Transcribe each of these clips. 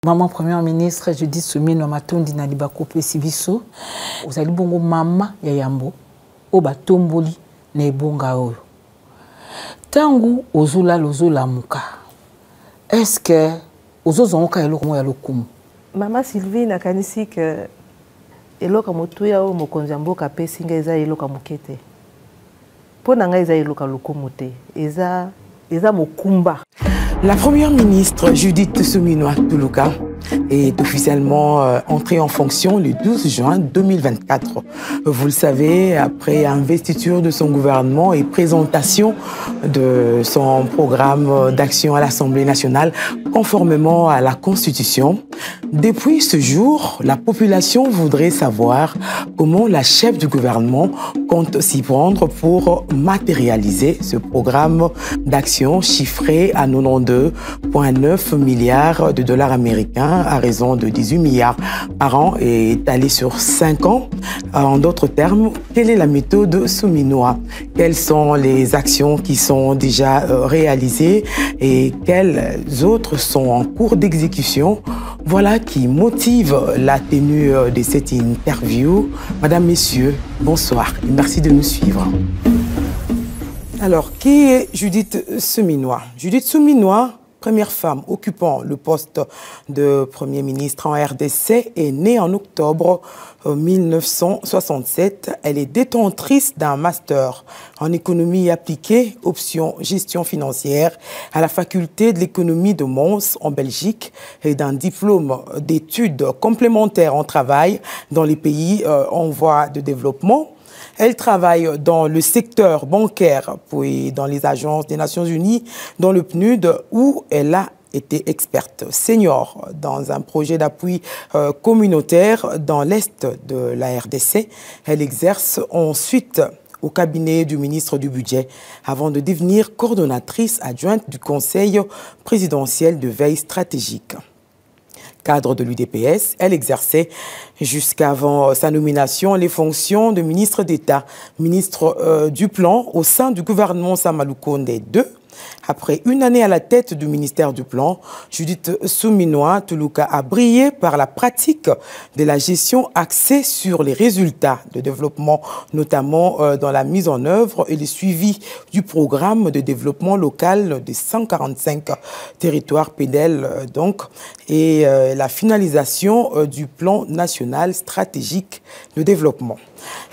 Maman première ministre, je dis Souminoa Matondi na libako pesi biso. Ozali bongo mama ya Yambo. O batomboli na ebonga oyo. Tangu ozula lozola muka. Est-ce que ozozongoka eloko mo ya lokumu? Mama Sylvie nakanisi que eloko motuya o mokonzi ya mboka pesi nga eza eloko mokete. Po na nga eza eloko lokumu te. Eza mokumba. La première ministre Judith Souminoa Tuluka est officiellement entrée en fonction le 12 juin 2024. Vous le savez, après investiture de son gouvernement et présentation de son programme d'action à l'Assemblée nationale conformément à la Constitution. Depuis ce jour, la population voudrait savoir comment la chef du gouvernement compte s'y prendre pour matérialiser ce programme d'action chiffré à 92,9 milliards de dollars américains à raison de 18 milliards par an et étalé sur 5 ans. En d'autres termes, quelle est la méthode Souminoa? Quelles sont les actions qui sont déjà réalisées et quelles autres sont en cours d'exécution? Voilà qui motive la tenue de cette interview. Madame, Messieurs, bonsoir et merci de nous suivre. Alors, qui est Judith Souminoa? Judith Souminoa, première femme occupant le poste de Premier ministre en RDC, est née en octobre 1967. Elle est détentrice d'un master en économie appliquée, option gestion financière, à la faculté de l'économie de Mons en Belgique et d'un diplôme d'études complémentaires en travail dans les pays en voie de développement. Elle travaille dans le secteur bancaire, puis dans les agences des Nations Unies, dans le PNUD, où elle a été experte senior dans un projet d'appui communautaire dans l'Est de la RDC. Elle exerce ensuite au cabinet du ministre du Budget avant de devenir coordonnatrice adjointe du Conseil présidentiel de veille stratégique. Cadre de l'UDPS, elle exerçait jusqu'avant sa nomination les fonctions de ministre d'État, ministre du Plan au sein du gouvernement Samalou Konde II. Après une année à la tête du ministère du Plan, Judith Souminoa Tuluka a brillé par la pratique de la gestion axée sur les résultats de développement, notamment dans la mise en œuvre et le suivi du programme de développement local des 145 territoires PDL, donc, et la finalisation du plan national stratégique de développement.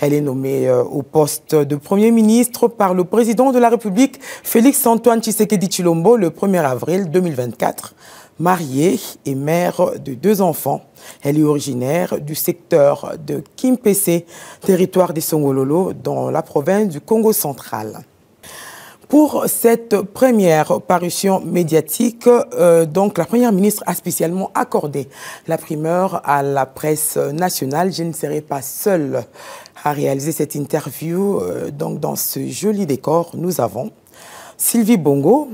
Elle est nommée au poste de Premier ministre par le président de la République, Félix-Antoine Tshisekedi Tshilombo, le 1er avril 2024. Mariée et mère de 2 enfants, elle est originaire du secteur de Kimpese, territoire des Songololo, dans la province du Congo central. Pour cette première parution médiatique, donc la Première ministre a spécialement accordé la primeur à la presse nationale. Je ne serai pas seule à réaliser cette interview. Donc dans ce joli décor, nous avons Sylvie Bongo,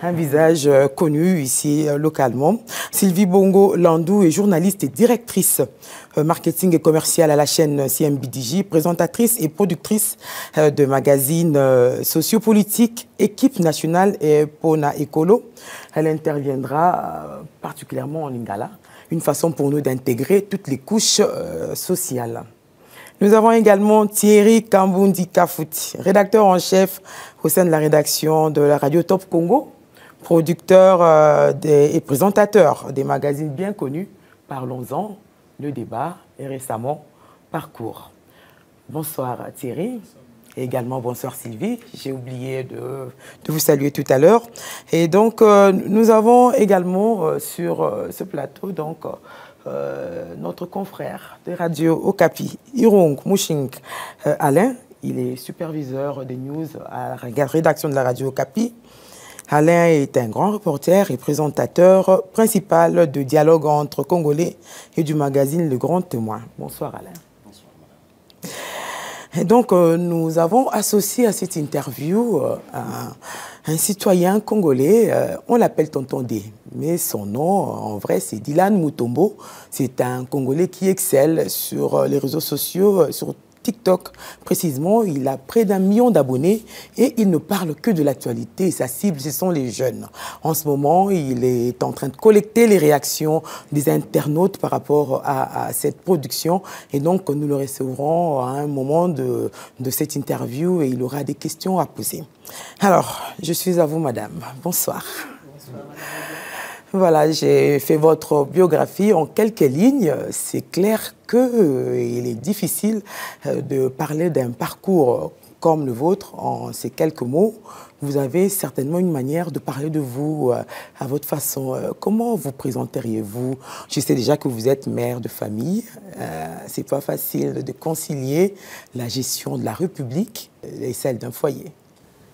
un visage connu ici localement. Sylvie Bongo Landou est journaliste et directrice marketing et commercial à la chaîne CMBDJ, présentatrice et productrice de magazines sociopolitiques, Équipe nationale et Pona Écolo. Elle interviendra particulièrement en lingala, une façon pour nous d'intégrer toutes les couches sociales. Nous avons également Thierry Kambundi Kafouti, rédacteur en chef au sein de la rédaction de la radio Top Congo, producteur et présentateur des magazines bien connus, Parlons-en, Le Débat et récemment Parcours. Bonsoir Thierry. Et également bonsoir Sylvie. J'ai oublié de vous saluer tout à l'heure. Et donc nous avons également sur ce plateau donc notre confrère de Radio Okapi, Irong Mouching Alain. Il est superviseur des news à la rédaction de la Radio Okapi. Alain est un grand reporter et présentateur principal de dialogue entre Congolais et du magazine Le Grand Témoin. Bonsoir Alain. Bonsoir madame. Et donc nous avons associé à cette interview un citoyen congolais, on l'appelle Tonton D, mais son nom en vrai c'est Dylan Mutombo. C'est un Congolais qui excelle sur les réseaux sociaux, sur TikTok. Précisément, il a près d'1 million d'abonnés et il ne parle que de l'actualité. Sa cible, ce sont les jeunes. En ce moment, il est en train de collecter les réactions des internautes par rapport à cette production. Et donc, nous le recevrons à un moment de cette interview et il aura des questions à poser. Alors, je suis à vous, madame. Bonsoir. Bonsoir, madame. Voilà, j'ai fait votre biographie en quelques lignes. C'est clair qu'il est difficile de parler d'un parcours comme le vôtre en ces quelques mots. Vous avez certainement une manière de parler de vous à votre façon. Comment vous présenteriez-vous? Je sais déjà que vous êtes mère de famille. C'est pas facile de concilier la gestion de la République et celle d'un foyer.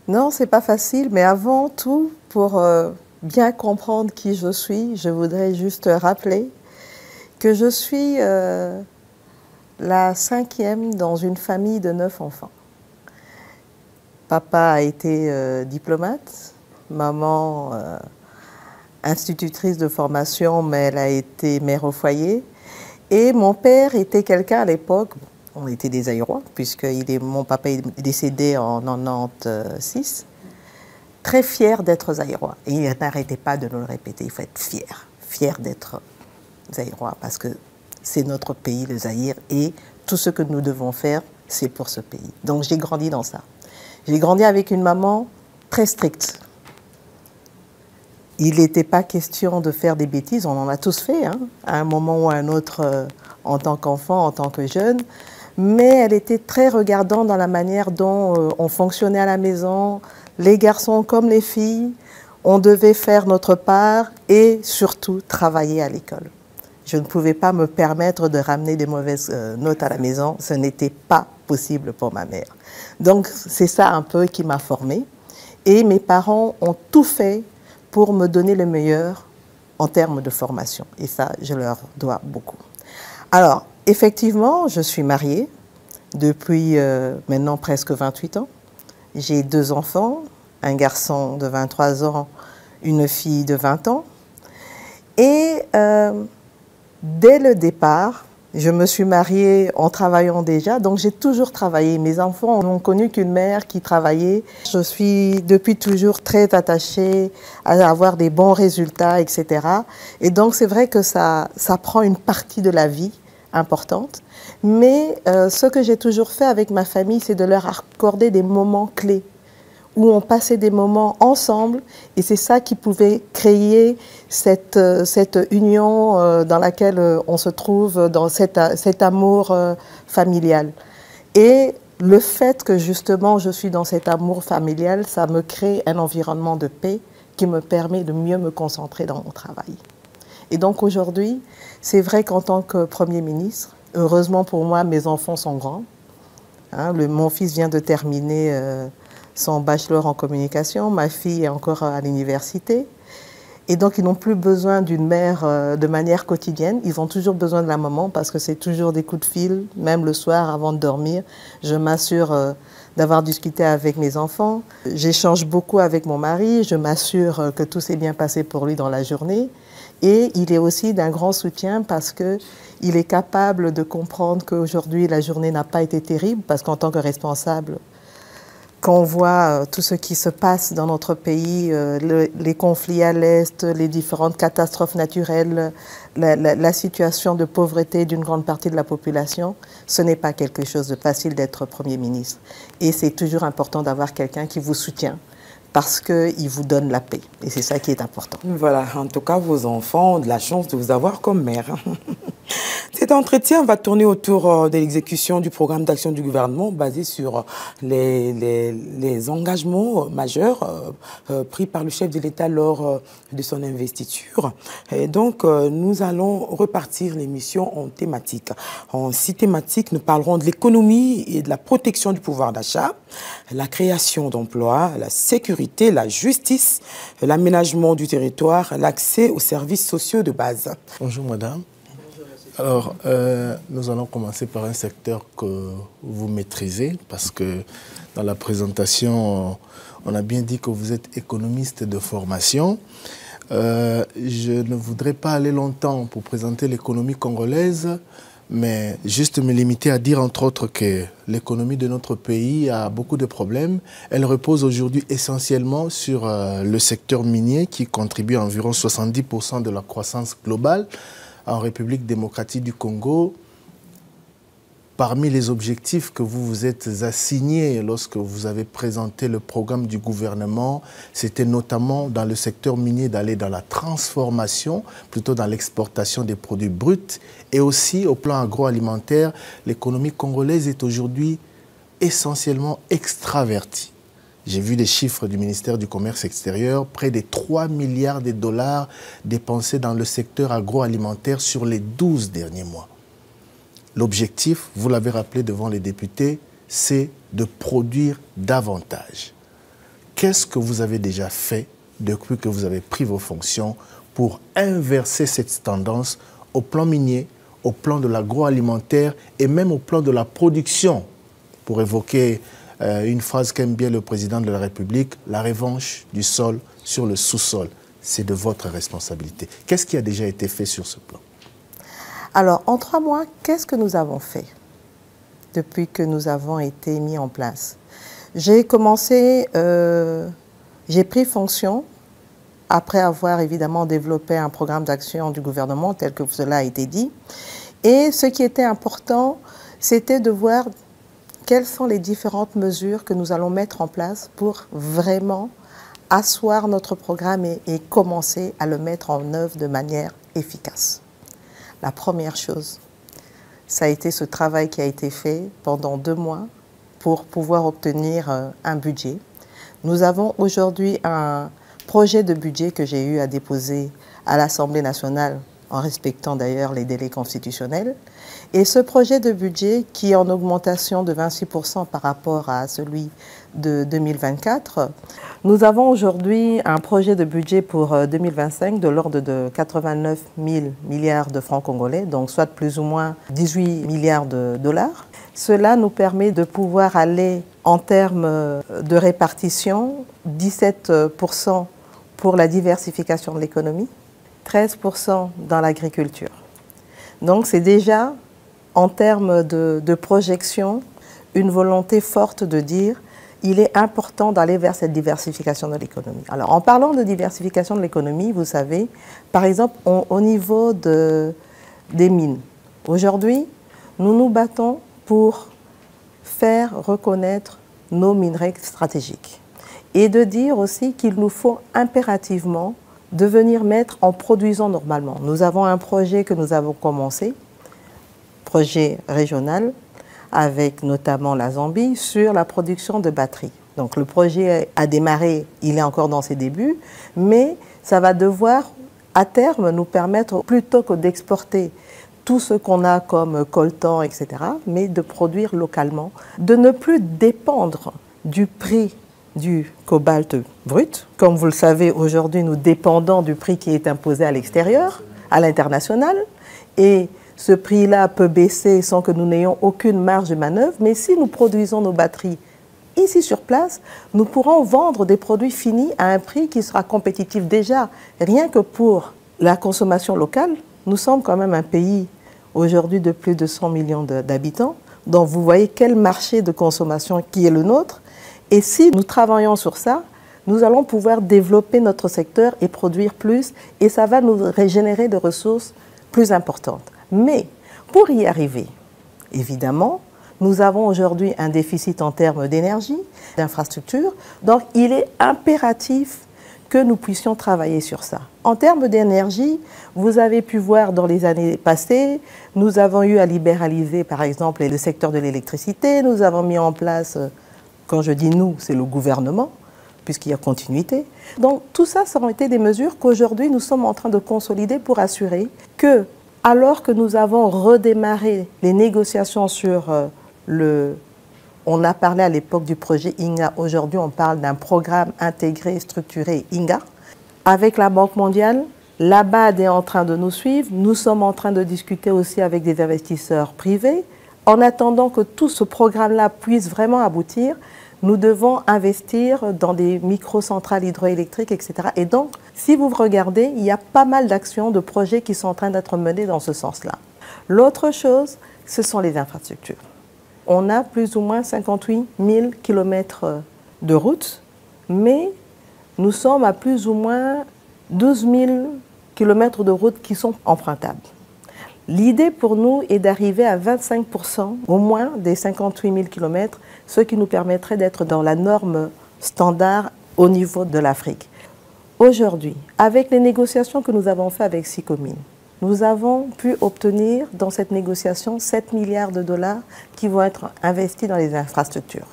Non, c'est pas facile, mais avant tout, pour bien comprendre qui je suis, je voudrais juste rappeler que je suis la 5e dans une famille de 9 enfants. Papa a été diplomate, maman institutrice de formation, mais elle a été mère au foyer. Et mon père était quelqu'un à l'époque, on était des Aïrois, puisque mon papa est décédé en 96, très fier d'être Zaïrois. Et il n'arrêtait pas de nous le répéter, il faut être fier d'être Zaïrois, parce que c'est notre pays, le Zaïre, et tout ce que nous devons faire, c'est pour ce pays. Donc j'ai grandi dans ça. J'ai grandi avec une maman très stricte. Il n'était pas question de faire des bêtises, on en a tous fait, hein, à un moment ou à un autre, en tant qu'enfant, en tant que jeune. Mais elle était très regardante dans la manière dont on fonctionnait à la maison. Les garçons comme les filles, on devait faire notre part et surtout travailler à l'école. Je ne pouvais pas me permettre de ramener des mauvaises notes à la maison. Ce n'était pas possible pour ma mère. Donc c'est ça un peu qui m'a formée. Et mes parents ont tout fait pour me donner le meilleur en termes de formation. Et ça, je leur dois beaucoup. Alors, effectivement, je suis mariée depuis maintenant presque 28 ans. J'ai 2 enfants, un garçon de 23 ans, une fille de 20 ans. Et dès le départ, je me suis mariée en travaillant déjà, donc j'ai toujours travaillé. Mes enfants n'ont connu qu'une mère qui travaillait. Je suis depuis toujours très attachée à avoir des bons résultats, etc. Et donc c'est vrai que ça prend une partie de la vie importante. Mais ce que j'ai toujours fait avec ma famille, c'est de leur accorder des moments clés où on passait des moments ensemble, et c'est ça qui pouvait créer cette union dans laquelle on se trouve, dans cet amour familial. Et le fait que justement je suis dans cet amour familial, ça me crée un environnement de paix qui me permet de mieux me concentrer dans mon travail. Et donc aujourd'hui, c'est vrai qu'en tant que Premier ministre, heureusement pour moi, mes enfants sont grands. Hein, mon fils vient de terminer son bachelor en communication, ma fille est encore à l'université. Et donc, ils n'ont plus besoin d'une mère de manière quotidienne. Ils ont toujours besoin de la maman parce que c'est toujours des coups de fil, même le soir avant de dormir. Je m'assure d'avoir discuté avec mes enfants. J'échange beaucoup avec mon mari. Je m'assure que tout s'est bien passé pour lui dans la journée. Et il est aussi d'un grand soutien parce qu'il est capable de comprendre qu'aujourd'hui, la journée n'a pas été terrible parce qu'en tant que responsable, quand on voit tout ce qui se passe dans notre pays, les conflits à l'Est, les différentes catastrophes naturelles, la situation de pauvreté d'une grande partie de la population, ce n'est pas quelque chose de facile d'être Premier ministre. Et c'est toujours important d'avoir quelqu'un qui vous soutient parce qu'il vous donne la paix. Et c'est ça qui est important. Voilà, en tout cas, vos enfants ont de la chance de vous avoir comme mère. Cet entretien va tourner autour de l'exécution du programme d'action du gouvernement basé sur les engagements majeurs pris par le chef de l'État lors de son investiture. Et donc, nous allons repartir l'émission en thématiques. En 6 thématiques, nous parlerons de l'économie et de la protection du pouvoir d'achat, la création d'emplois, la sécurité, la justice, l'aménagement du territoire, l'accès aux services sociaux de base. Bonjour madame. Alors, nous allons commencer par un secteur que vous maîtrisez parce que dans la présentation, on a bien dit que vous êtes économiste de formation. Je ne voudrais pas aller longtemps pour présenter l'économie congolaise, mais juste me limiter à dire entre autres que l'économie de notre pays a beaucoup de problèmes. Elle repose aujourd'hui essentiellement sur le secteur minier qui contribue à environ 70% de la croissance globale. En République démocratique du Congo, parmi les objectifs que vous vous êtes assignés lorsque vous avez présenté le programme du gouvernement, c'était notamment dans le secteur minier d'aller dans la transformation, plutôt dans l'exportation des produits bruts. Et aussi au plan agroalimentaire, l'économie congolaise est aujourd'hui essentiellement extravertie. J'ai vu les chiffres du ministère du Commerce extérieur, près de 3 milliards de dollars dépensés dans le secteur agroalimentaire sur les 12 derniers mois. L'objectif, vous l'avez rappelé devant les députés, c'est de produire davantage. Qu'est-ce que vous avez déjà fait depuis que vous avez pris vos fonctions pour inverser cette tendance au plan minier, au plan de l'agroalimentaire et même au plan de la production? Pour évoquer une phrase qu'aime bien le président de la République, la revanche du sol sur le sous-sol, c'est de votre responsabilité. Qu'est-ce qui a déjà été fait sur ce plan? Alors, en 3 mois, qu'est-ce que nous avons fait depuis que nous avons été mis en place? J'ai commencé, j'ai pris fonction après avoir évidemment développé un programme d'action du gouvernement tel que cela a été dit. Et ce qui était important, c'était de voir quelles sont les différentes mesures que nous allons mettre en place pour vraiment asseoir notre programme et commencer à le mettre en œuvre de manière efficace. La première chose, ça a été ce travail qui a été fait pendant 2 mois pour pouvoir obtenir un budget. Nous avons aujourd'hui un projet de budget que j'ai eu à déposer à l'Assemblée nationale, en respectant d'ailleurs les délais constitutionnels. Et ce projet de budget, qui est en augmentation de 26% par rapport à celui de 2024, nous avons aujourd'hui un projet de budget pour 2025 de l'ordre de 89 000 milliards de francs congolais, donc soit plus ou moins 18 milliards de dollars. Cela nous permet de pouvoir aller en termes de répartition, 17% pour la diversification de l'économie, 13% dans l'agriculture. Donc c'est déjà, en termes de projection, une volonté forte de dire il est important d'aller vers cette diversification de l'économie. Alors, en parlant de diversification de l'économie, vous savez, par exemple, au niveau des mines, aujourd'hui, nous nous battons pour faire reconnaître nos minerais stratégiques et de dire aussi qu'il nous faut impérativement devenir maître en produisant normalement. Nous avons un projet que nous avons commencé, projet régional, avec notamment la Zambie, sur la production de batteries. Donc le projet a démarré, il est encore dans ses débuts, mais ça va devoir, à terme, nous permettre, plutôt que d'exporter tout ce qu'on a comme coltan, etc., mais de produire localement, de ne plus dépendre du prix du cobalt brut. Comme vous le savez, aujourd'hui, nous dépendons du prix qui est imposé à l'extérieur, à l'international, et ce prix-là peut baisser sans que nous n'ayons aucune marge de manœuvre, mais si nous produisons nos batteries ici sur place, nous pourrons vendre des produits finis à un prix qui sera compétitif déjà. Rien que pour la consommation locale, nous sommes quand même un pays aujourd'hui de plus de 100 millions d'habitants, donc vous voyez quel marché de consommation qui est le nôtre. Et si nous travaillons sur ça, nous allons pouvoir développer notre secteur et produire plus, et ça va nous régénérer de ressources plus importantes. Mais pour y arriver, évidemment, nous avons aujourd'hui un déficit en termes d'énergie, d'infrastructures, donc il est impératif que nous puissions travailler sur ça. En termes d'énergie, vous avez pu voir dans les années passées, nous avons eu à libéraliser par exemple le secteur de l'électricité, nous avons mis en place, quand je dis nous, c'est le gouvernement, puisqu'il y a continuité. Donc tout ça, ça ont été des mesures qu'aujourd'hui nous sommes en train de consolider pour assurer que, alors que nous avons redémarré les négociations sur on a parlé à l'époque du projet INGA, aujourd'hui on parle d'un programme intégré, structuré INGA. Avec la Banque mondiale, la BAD est en train de nous suivre, nous sommes en train de discuter aussi avec des investisseurs privés. En attendant que tout ce programme-là puisse vraiment aboutir, nous devons investir dans des microcentrales hydroélectriques, etc. Et donc, si vous regardez, il y a pas mal d'actions, de projets qui sont en train d'être menés dans ce sens-là. L'autre chose, ce sont les infrastructures. On a plus ou moins 58 000 km de routes, mais nous sommes à plus ou moins 12 000 km de routes qui sont empruntables. L'idée pour nous est d'arriver à 25% au moins des 58 000 km, ce qui nous permettrait d'être dans la norme standard au niveau de l'Afrique. Aujourd'hui, avec les négociations que nous avons faites avec 6 communes, nous avons pu obtenir dans cette négociation 7 milliards de dollars qui vont être investis dans les infrastructures.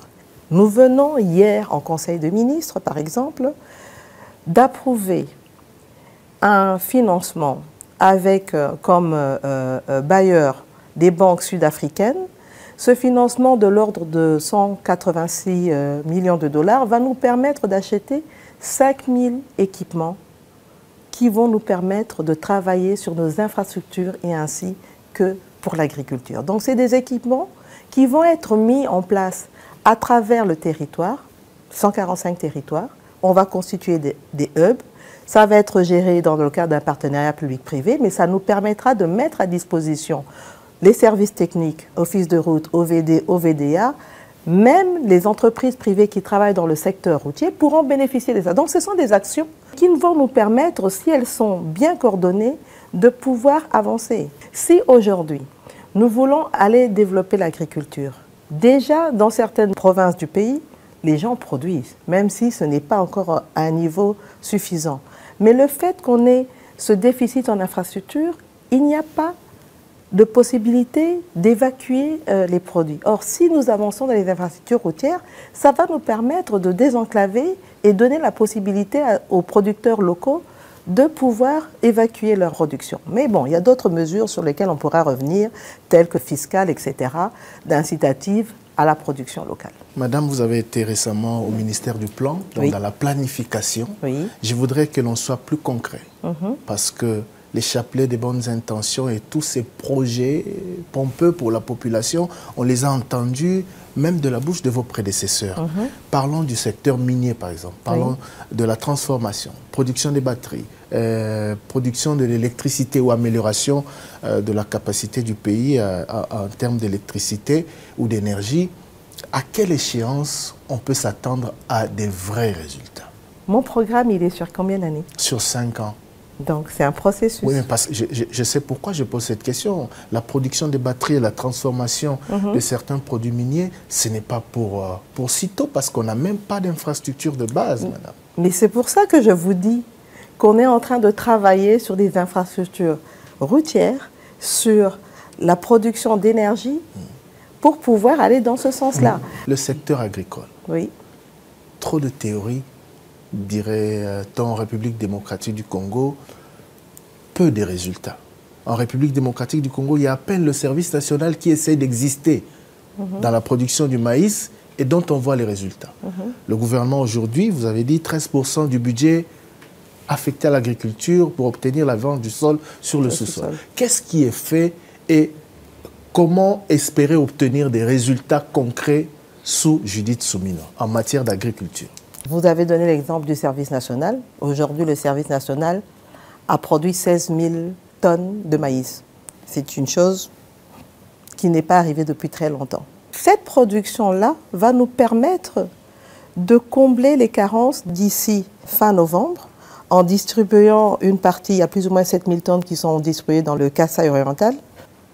Nous venons hier en Conseil de ministres, par exemple, d'approuver un financement avec comme bailleur des banques sud-africaines. Ce financement de l'ordre de 186 millions de dollars va nous permettre d'acheter 5 000 équipements qui vont nous permettre de travailler sur nos infrastructures et ainsi que pour l'agriculture. Donc c'est des équipements qui vont être mis en place à travers le territoire, 145 territoires. On va constituer des hubs. Ça va être géré dans le cadre d'un partenariat public-privé, mais ça nous permettra de mettre à disposition les services techniques, Office de route, OVD, OVDA, même les entreprises privées qui travaillent dans le secteur routier pourront bénéficier de ça. Donc ce sont des actions qui vont nous permettre, si elles sont bien coordonnées, de pouvoir avancer. Si aujourd'hui, nous voulons aller développer l'agriculture, déjà dans certaines provinces du pays, les gens produisent, même si ce n'est pas encore à un niveau suffisant. Mais le fait qu'on ait ce déficit en infrastructure, il n'y a pas de possibilité d'évacuer les produits. Or, si nous avançons dans les infrastructures routières, ça va nous permettre de désenclaver et donner la possibilité aux producteurs locaux de pouvoir évacuer leur production. Mais bon, il y a d'autres mesures sur lesquelles on pourra revenir, telles que fiscales, etc., d'incitatives à la production locale. Madame, vous avez été récemment au ministère du Plan, donc oui. dans la planification. Oui. Je voudrais que l'on soit plus concret, parce que les chapelets des bonnes intentions et tous ces projets pompeux pour la population, on les a entendus même de la bouche de vos prédécesseurs. Parlons du secteur minier, par exemple. Parlons de la transformation, production des batteries, production de l'électricité ou amélioration de la capacité du pays en termes d'électricité ou d'énergie. À quelle échéance on peut s'attendre à des vrais résultats? Mon programme, il est sur combien d'années? Sur 5 ans. Donc c'est un processus. Oui, mais parce que je sais pourquoi je pose cette question. La production des batteries et la transformation de certains produits miniers, ce n'est pas pour sitôt, parce qu'on n'a même pas d'infrastructure de base, madame. Mais c'est pour ça que je vous dis qu'on est en train de travailler sur des infrastructures routières, sur la production d'énergie, pour pouvoir aller dans ce sens-là. Le secteur agricole. Oui. Trop de théories, dirait-on en République démocratique du Congo, peu de résultats. En République démocratique du Congo, il y a à peine le service national qui essaie d'exister dans la production du maïs et dont on voit les résultats. Le gouvernement aujourd'hui, vous avez dit 13% du budget affecté à l'agriculture pour obtenir la vente du sol sur le sous-sol. Qu'est-ce qui est fait et comment espérer obtenir des résultats concrets sous Judith Soumino en matière d'agriculture? Vous avez donné l'exemple du service national. Aujourd'hui, le service national a produit 16 000 tonnes de maïs. C'est une chose qui n'est pas arrivée depuis très longtemps. Cette production-là va nous permettre de combler les carences d'ici fin novembre en distribuant une partie, il y a plus ou moins 7 000 tonnes qui sont distribuées dans le Kasaï oriental.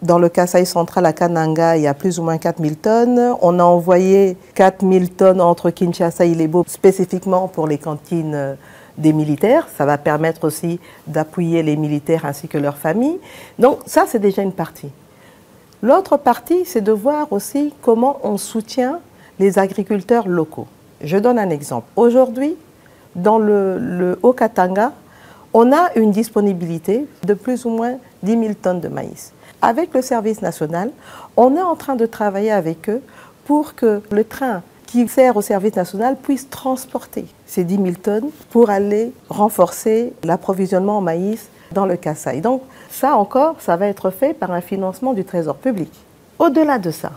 Dans le Kasaï central à Kananga, il y a plus ou moins 4 000 tonnes. On a envoyé 4 000 tonnes entre Kinshasa et Ilebo spécifiquement pour les cantines des militaires. Ça va permettre aussi d'appuyer les militaires ainsi que leurs familles. Donc ça, c'est déjà une partie. L'autre partie, c'est de voir aussi comment on soutient les agriculteurs locaux. Je donne un exemple. Aujourd'hui, dans le Haut-Katanga, on a une disponibilité de plus ou moins 10 000 tonnes de maïs. Avec le service national, on est en train de travailler avec eux pour que le train qui sert au service national puisse transporter ces 10 000 tonnes pour aller renforcer l'approvisionnement en maïs dans le Kasaï. Donc ça encore, ça va être fait par un financement du Trésor public. Au-delà de ça,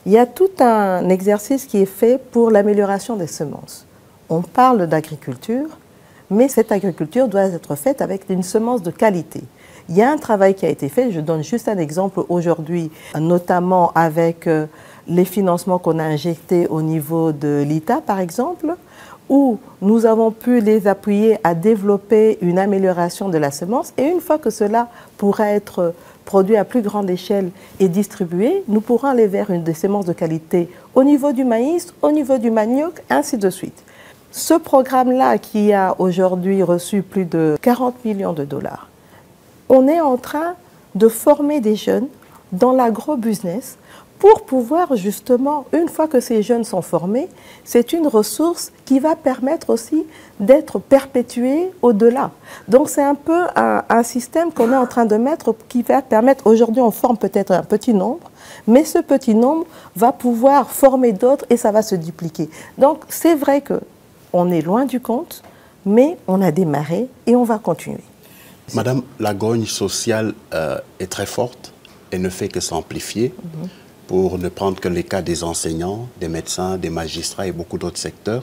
il y a tout un exercice qui est fait pour l'amélioration des semences. On parle d'agriculture, mais cette agriculture doit être faite avec une semence de qualité. il y a un travail qui a été fait. Je donne juste un exemple aujourd'hui, notamment avec les financements qu'on a injectés au niveau de l'ITA, par exemple, où nous avons pu les appuyer à développer une amélioration de la semence. Et une fois que cela pourra être produit à plus grande échelle et distribué, nous pourrons aller vers des semences de qualité au niveau du maïs, au niveau du manioc, ainsi de suite. Ce programme-là, qui a aujourd'hui reçu plus de 40 millions de dollars, on est en train de former des jeunes dans l'agro-business pour pouvoir justement, une fois que ces jeunes sont formés, c'est une ressource qui va permettre aussi d'être perpétuée au-delà. Donc c'est un peu un système qu'on est en train de mettre qui va permettre, aujourd'hui on forme peut-être un petit nombre, mais ce petit nombre va pouvoir former d'autres et ça va se dupliquer. Donc c'est vrai qu'on est loin du compte, mais on a démarré et on va continuer. Madame, la grogne sociale est très forte et ne fait que s'amplifier. Pour ne prendre que les cas des enseignants, des médecins, des magistrats et beaucoup d'autres secteurs.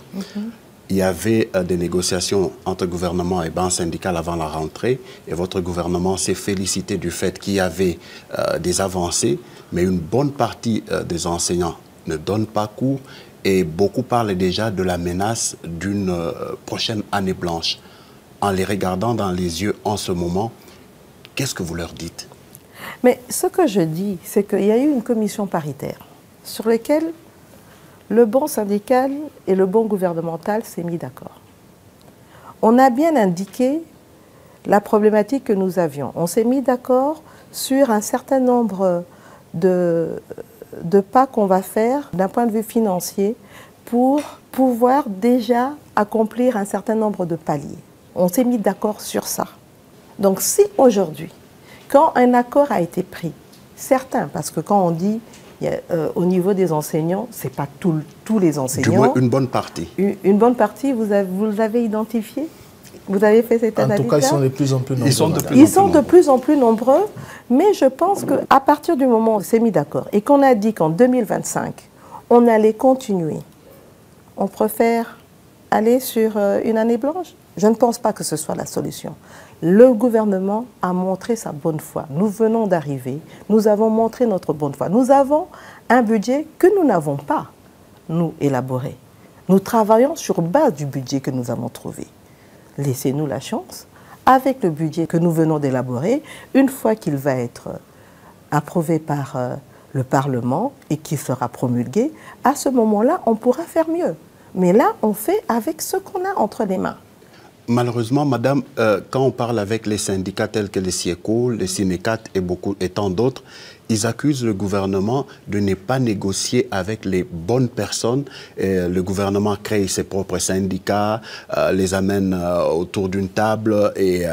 Il y avait des négociations entre gouvernement et banque syndicale avant la rentrée et votre gouvernement s'est félicité du fait qu'il y avait des avancées, mais une bonne partie des enseignants ne donnent pas cours et beaucoup parlent déjà de la menace d'une prochaine année blanche. En les regardant dans les yeux en ce moment, qu'est-ce que vous leur dites ? Mais ce que je dis, c'est qu'il y a eu une commission paritaire sur laquelle le bon syndical et le bon gouvernemental s'est mis d'accord. On a bien indiqué la problématique que nous avions. On s'est mis d'accord sur un certain nombre de pas qu'on va faire d'un point de vue financier pour pouvoir déjà accomplir un certain nombre de paliers. On s'est mis d'accord sur ça. Donc si aujourd'hui, quand un accord a été pris, certains, parce que quand on dit au niveau des enseignants, ce n'est pas tous les enseignants. Du moins une bonne partie. Une bonne partie, vous l'avez identifié? Vous avez fait cette analyse? En tout cas, ils sont de plus en plus nombreux. Ils sont de plus en plus nombreux, mais je pense qu'à partir du moment où on s'est mis d'accord et qu'on a dit qu'en 2025, on allait continuer, on préfère aller sur une année blanche? Je ne pense pas que ce soit la solution. Le gouvernement a montré sa bonne foi. Nous venons d'arriver, nous avons montré notre bonne foi. Nous avons un budget que nous n'avons pas, nous, élaboré. Nous travaillons sur base du budget que nous avons trouvé. Laissez-nous la chance, avec le budget que nous venons d'élaborer, une fois qu'il va être approuvé par le Parlement et qu'il sera promulgué, à ce moment-là, on pourra faire mieux. Mais là, on fait avec ce qu'on a entre les mains. Malheureusement, madame, quand on parle avec les syndicats tels que les SIECO, les Synécat et tant d'autres, ils accusent le gouvernement de ne pas négocier avec les bonnes personnes. Et le gouvernement crée ses propres syndicats, les amène autour d'une table et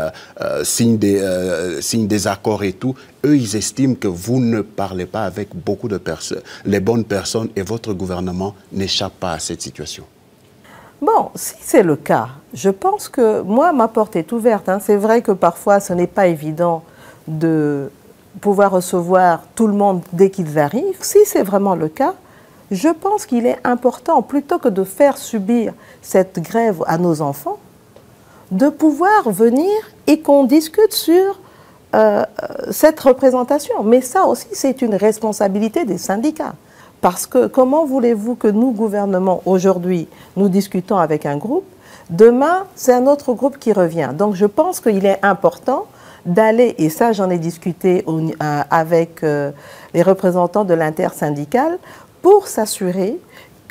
signe des accords et tout. Eux, ils estiment que vous ne parlez pas avec beaucoup de personnes, les bonnes personnes, et votre gouvernement n'échappe pas à cette situation. Bon, si c'est le cas, je pense que moi, ma porte est ouverte. C'est vrai que parfois, ce n'est pas évident de pouvoir recevoir tout le monde dès qu'ils arrivent. Si c'est vraiment le cas, je pense qu'il est important, plutôt que de faire subir cette grève à nos enfants, de pouvoir venir et qu'on discute sur cette représentation. Mais ça aussi, c'est une responsabilité des syndicats. Parce que comment voulez-vous que nous, gouvernement, aujourd'hui, nous discutons avec un groupe, demain, c'est un autre groupe qui revient. Donc je pense qu'il est important d'aller, et ça j'en ai discuté avec les représentants de l'intersyndicale, pour s'assurer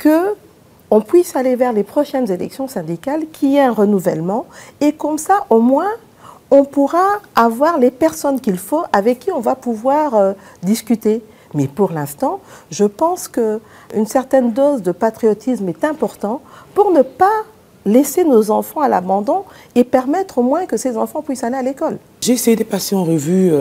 qu'on puisse aller vers les prochaines élections syndicales, qu'il y ait un renouvellement, et comme ça, au moins, on pourra avoir les personnes qu'il faut, avec qui on va pouvoir discuter. Mais pour l'instant, je pense qu'une certaine dose de patriotisme est importante pour ne pas laisser nos enfants à l'abandon et permettre au moins que ces enfants puissent aller à l'école. J'ai essayé de passer en revue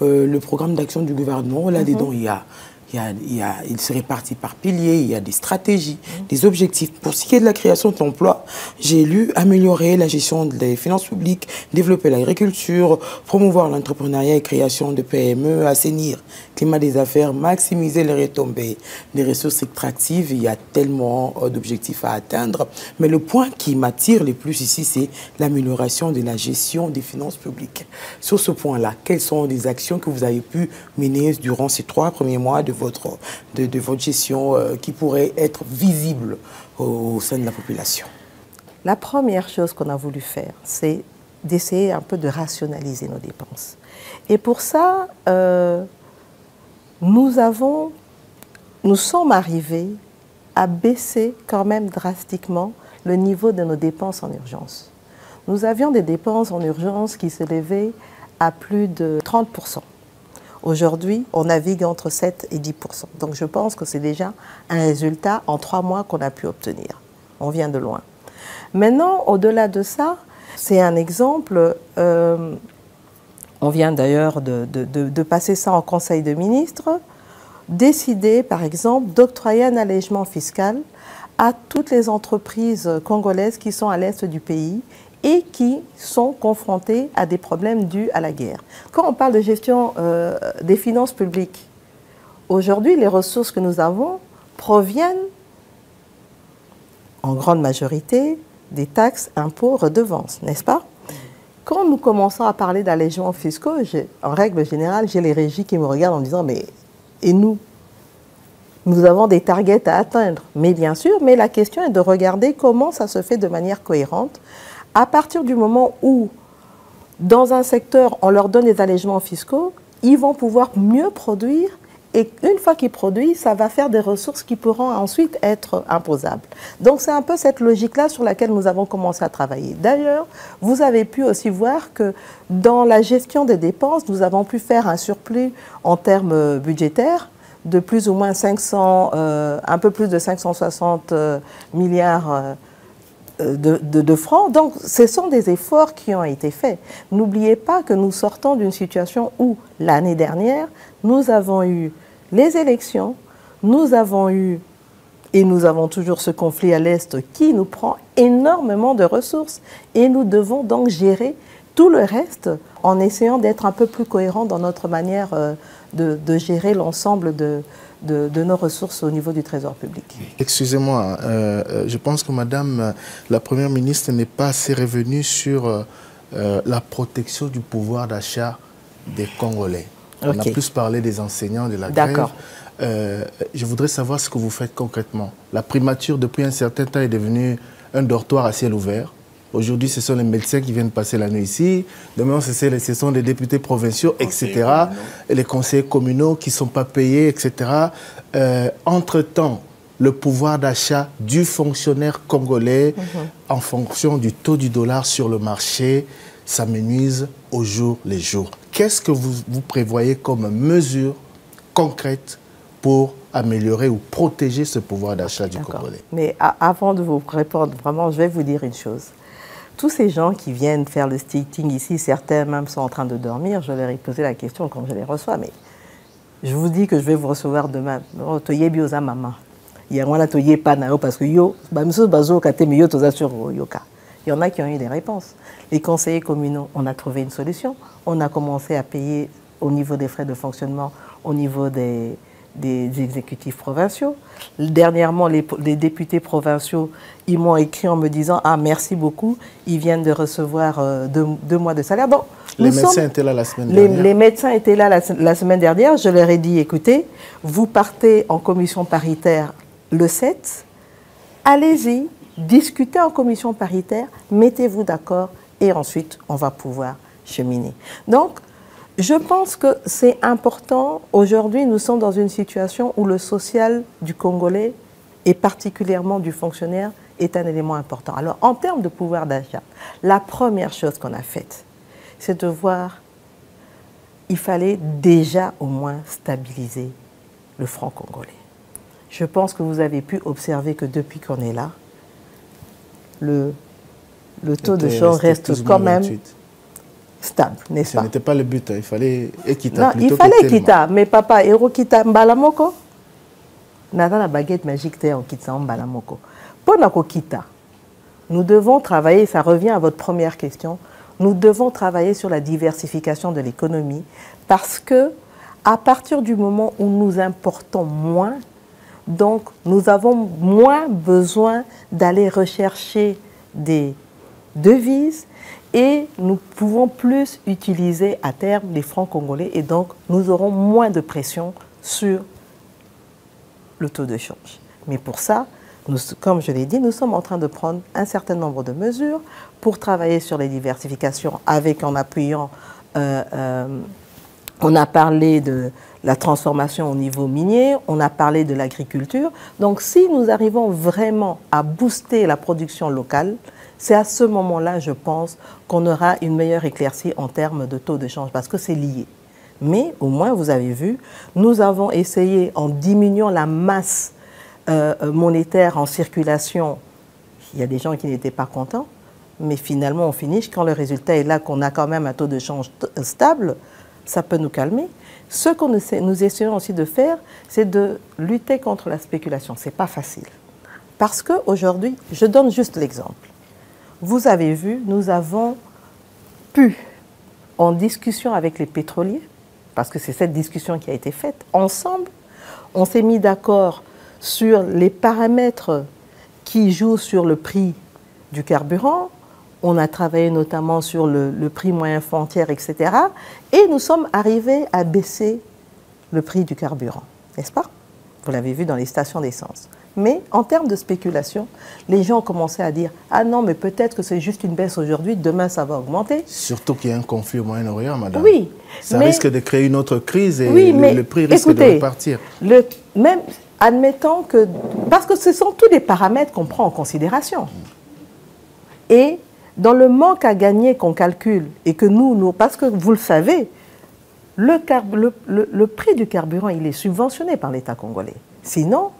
le programme d'action du gouvernement. Là-dedans, il il se répartit par piliers, il y a des stratégies, des objectifs. Pour ce qui est de la création de l'emploi, j'ai lu améliorer la gestion des finances publiques, développer l'agriculture, promouvoir l'entrepreneuriat et création de PME, assainir le climat des affaires, maximiser les retombées des ressources extractives. Il y a tellement d'objectifs à atteindre. Mais le point qui m'attire le plus ici, c'est l'amélioration de la gestion des finances publiques. Sur ce point-là, quelles sont les actions que vous avez pu mener durant ces 3 premiers mois de votre gestion qui pourraient être visibles au sein de la population? La première chose qu'on a voulu faire, c'est d'essayer un peu de rationaliser nos dépenses. Et pour ça, nous sommes arrivés à baisser quand même drastiquement le niveau de nos dépenses en urgence. Nous avions des dépenses en urgence qui s'élevaient à plus de 30%. Aujourd'hui, on navigue entre 7 et 10%. Donc je pense que c'est déjà un résultat en 3 mois qu'on a pu obtenir. On vient de loin. Maintenant, au-delà de ça, c'est un exemple, on vient d'ailleurs de passer ça en Conseil de ministres, décider par exemple d'octroyer un allègement fiscal à toutes les entreprises congolaises qui sont à l'est du pays et qui sont confrontées à des problèmes dus à la guerre. Quand on parle de gestion des finances publiques, aujourd'hui les ressources que nous avons proviennent en grande majorité des taxes, impôts, redevances, n'est-ce pas? Quand nous commençons à parler d'allègements fiscaux, en règle générale, j'ai les régies qui me regardent en disant « mais et nous ?» Nous avons des targets à atteindre, mais bien sûr, mais la question est de regarder comment ça se fait de manière cohérente. À partir du moment où, dans un secteur, on leur donne des allègements fiscaux, ils vont pouvoir mieux produire et une fois qu'ils produisent, ça va faire des ressources qui pourront ensuite être imposables. Donc c'est un peu cette logique-là sur laquelle nous avons commencé à travailler. D'ailleurs, vous avez pu aussi voir que dans la gestion des dépenses, nous avons pu faire un surplus en termes budgétaires de plus ou moins un peu plus de 560 milliards de francs. Donc, ce sont des efforts qui ont été faits. N'oubliez pas que nous sortons d'une situation où, l'année dernière, nous avons eu les élections, nous avons eu, et nous avons toujours ce conflit à l'Est qui nous prend énormément de ressources. Et nous devons donc gérer tout le reste en essayant d'être un peu plus cohérents dans notre manière de gérer l'ensemble de nos ressources au niveau du Trésor public. Excusez-moi, je pense que Madame la Première ministre n'est pas assez revenue sur la protection du pouvoir d'achat des Congolais. On a plus parlé des enseignants, de la grève. Je voudrais savoir ce que vous faites concrètement. La primature, depuis un certain temps, est devenue un dortoir à ciel ouvert. Aujourd'hui, ce sont les médecins qui viennent passer la nuit ici. Demain, ce sont les députés provinciaux, etc. Et les conseillers communaux qui ne sont pas payés, etc. Entre-temps, le pouvoir d'achat du fonctionnaire congolais, en fonction du taux du dollar sur le marché, s'amenuise au jour le jour. Qu'est-ce que vous prévoyez comme mesure concrète pour améliorer ou protéger ce pouvoir d'achat du Congolais? Mais avant de vous répondre, vraiment, je vais vous dire une chose. Tous ces gens qui viennent faire le sitting ici, certains même sont en train de dormir, je leur ai posé la question quand je les reçois, mais je vous dis que je vais vous recevoir demain. Il y en a qui ont eu des réponses. Les conseillers communaux, on a trouvé une solution. On a commencé à payer au niveau des frais de fonctionnement, au niveau des exécutifs provinciaux. Dernièrement, les députés provinciaux, ils m'ont écrit en me disant « Ah, merci beaucoup, ils viennent de recevoir 2 mois de salaire. » Donc, les médecins étaient là la semaine dernière. Les médecins étaient là la semaine dernière. Je leur ai dit « Écoutez, vous partez en commission paritaire le 7, allez-y, discutez en commission paritaire, mettez-vous d'accord et ensuite, on va pouvoir cheminer. » Donc, je pense que c'est important. Aujourd'hui, nous sommes dans une situation où le social du Congolais, et particulièrement du fonctionnaire, est un élément important. Alors, en termes de pouvoir d'achat, la première chose qu'on a faite, c'est de voir, il fallait déjà au moins stabiliser le franc congolais. Je pense que vous avez pu observer que depuis qu'on est là, le taux de change reste quand même stable, n'est-ce pas? Ce n'était pas le but, il fallait équitable. Non, il fallait équitable, mais papa, Euro Kita Mbalamoko, Nada la baguette magique te en kitsa mbalamoko. Pour la kokita, nous devons travailler, ça revient à votre première question, nous devons travailler sur la diversification de l'économie parce que à partir du moment où nous importons moins, donc nous avons moins besoin d'aller rechercher des devises et nous pouvons plus utiliser à terme les francs congolais et donc nous aurons moins de pression sur le taux de change. Mais pour ça, nous, comme je l'ai dit, nous sommes en train de prendre un certain nombre de mesures pour travailler sur les diversifications en appuyant, on a parlé de la transformation au niveau minier, on a parlé de l'agriculture. Donc si nous arrivons vraiment à booster la production locale, c'est à ce moment-là, je pense, qu'on aura une meilleure éclaircie en termes de taux de change parce que c'est lié. Mais au moins, vous avez vu, nous avons essayé en diminuant la masse monétaire en circulation. Il y a des gens qui n'étaient pas contents, mais finalement, on finit quand le résultat est là, qu'on a quand même un taux de change stable, ça peut nous calmer. Ce que nous essayons aussi de faire, c'est de lutter contre la spéculation. Ce n'est pas facile. Parce qu'aujourd'hui, je donne juste l'exemple. Vous avez vu, nous avons pu, en discussion avec les pétroliers, parce que c'est cette discussion qui a été faite, ensemble, on s'est mis d'accord sur les paramètres qui jouent sur le prix du carburant. On a travaillé notamment sur le prix moyen frontière, etc. Et nous sommes arrivés à baisser le prix du carburant, n'est-ce pas? Vous l'avez vu dans les stations d'essence. Mais en termes de spéculation, les gens ont commencé à dire « Ah non, mais peut-être que c'est juste une baisse aujourd'hui, demain ça va augmenter. » Surtout qu'il y a un conflit au Moyen-Orient, madame. Oui. Ça risque de créer une autre crise et oui, le prix risque de repartir. Même admettons que... Parce que ce sont tous des paramètres qu'on prend en considération. Et dans le manque à gagner qu'on calcule, et que nous, parce que vous le savez, le prix du carburant, il est subventionné par l'État congolais. Sinon,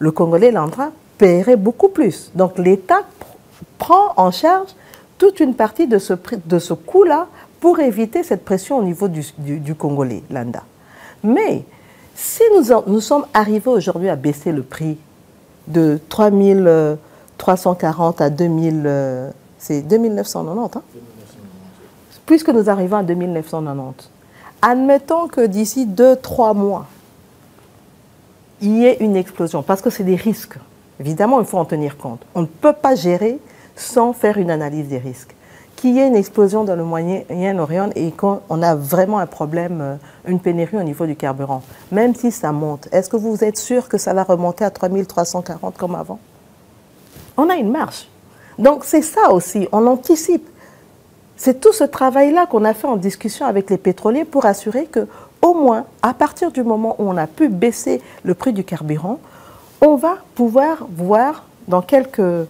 le Congolais lambda paierait beaucoup plus. Donc l'État prend en charge toute une partie de ce coût-là pour éviter cette pression au niveau du Congolais lambda. Mais si nous sommes arrivés aujourd'hui à baisser le prix de 3340 à 2000, c'est 2990, hein? Puisque nous arrivons à 2990, admettons que d'ici 2-3 mois, il y ait une explosion, parce que c'est des risques. Évidemment, il faut en tenir compte. On ne peut pas gérer sans faire une analyse des risques. Qu'il y ait une explosion dans le Moyen-Orient et qu'on a vraiment un problème, une pénurie au niveau du carburant, même si ça monte, est-ce que vous êtes sûr que ça va remonter à 3340 comme avant? On a une marge. Donc c'est ça aussi, on anticipe. C'est tout ce travail-là qu'on a fait en discussion avec les pétroliers pour assurer que, au moins, à partir du moment où on a pu baisser le prix du carburant, on va pouvoir voir dans quelques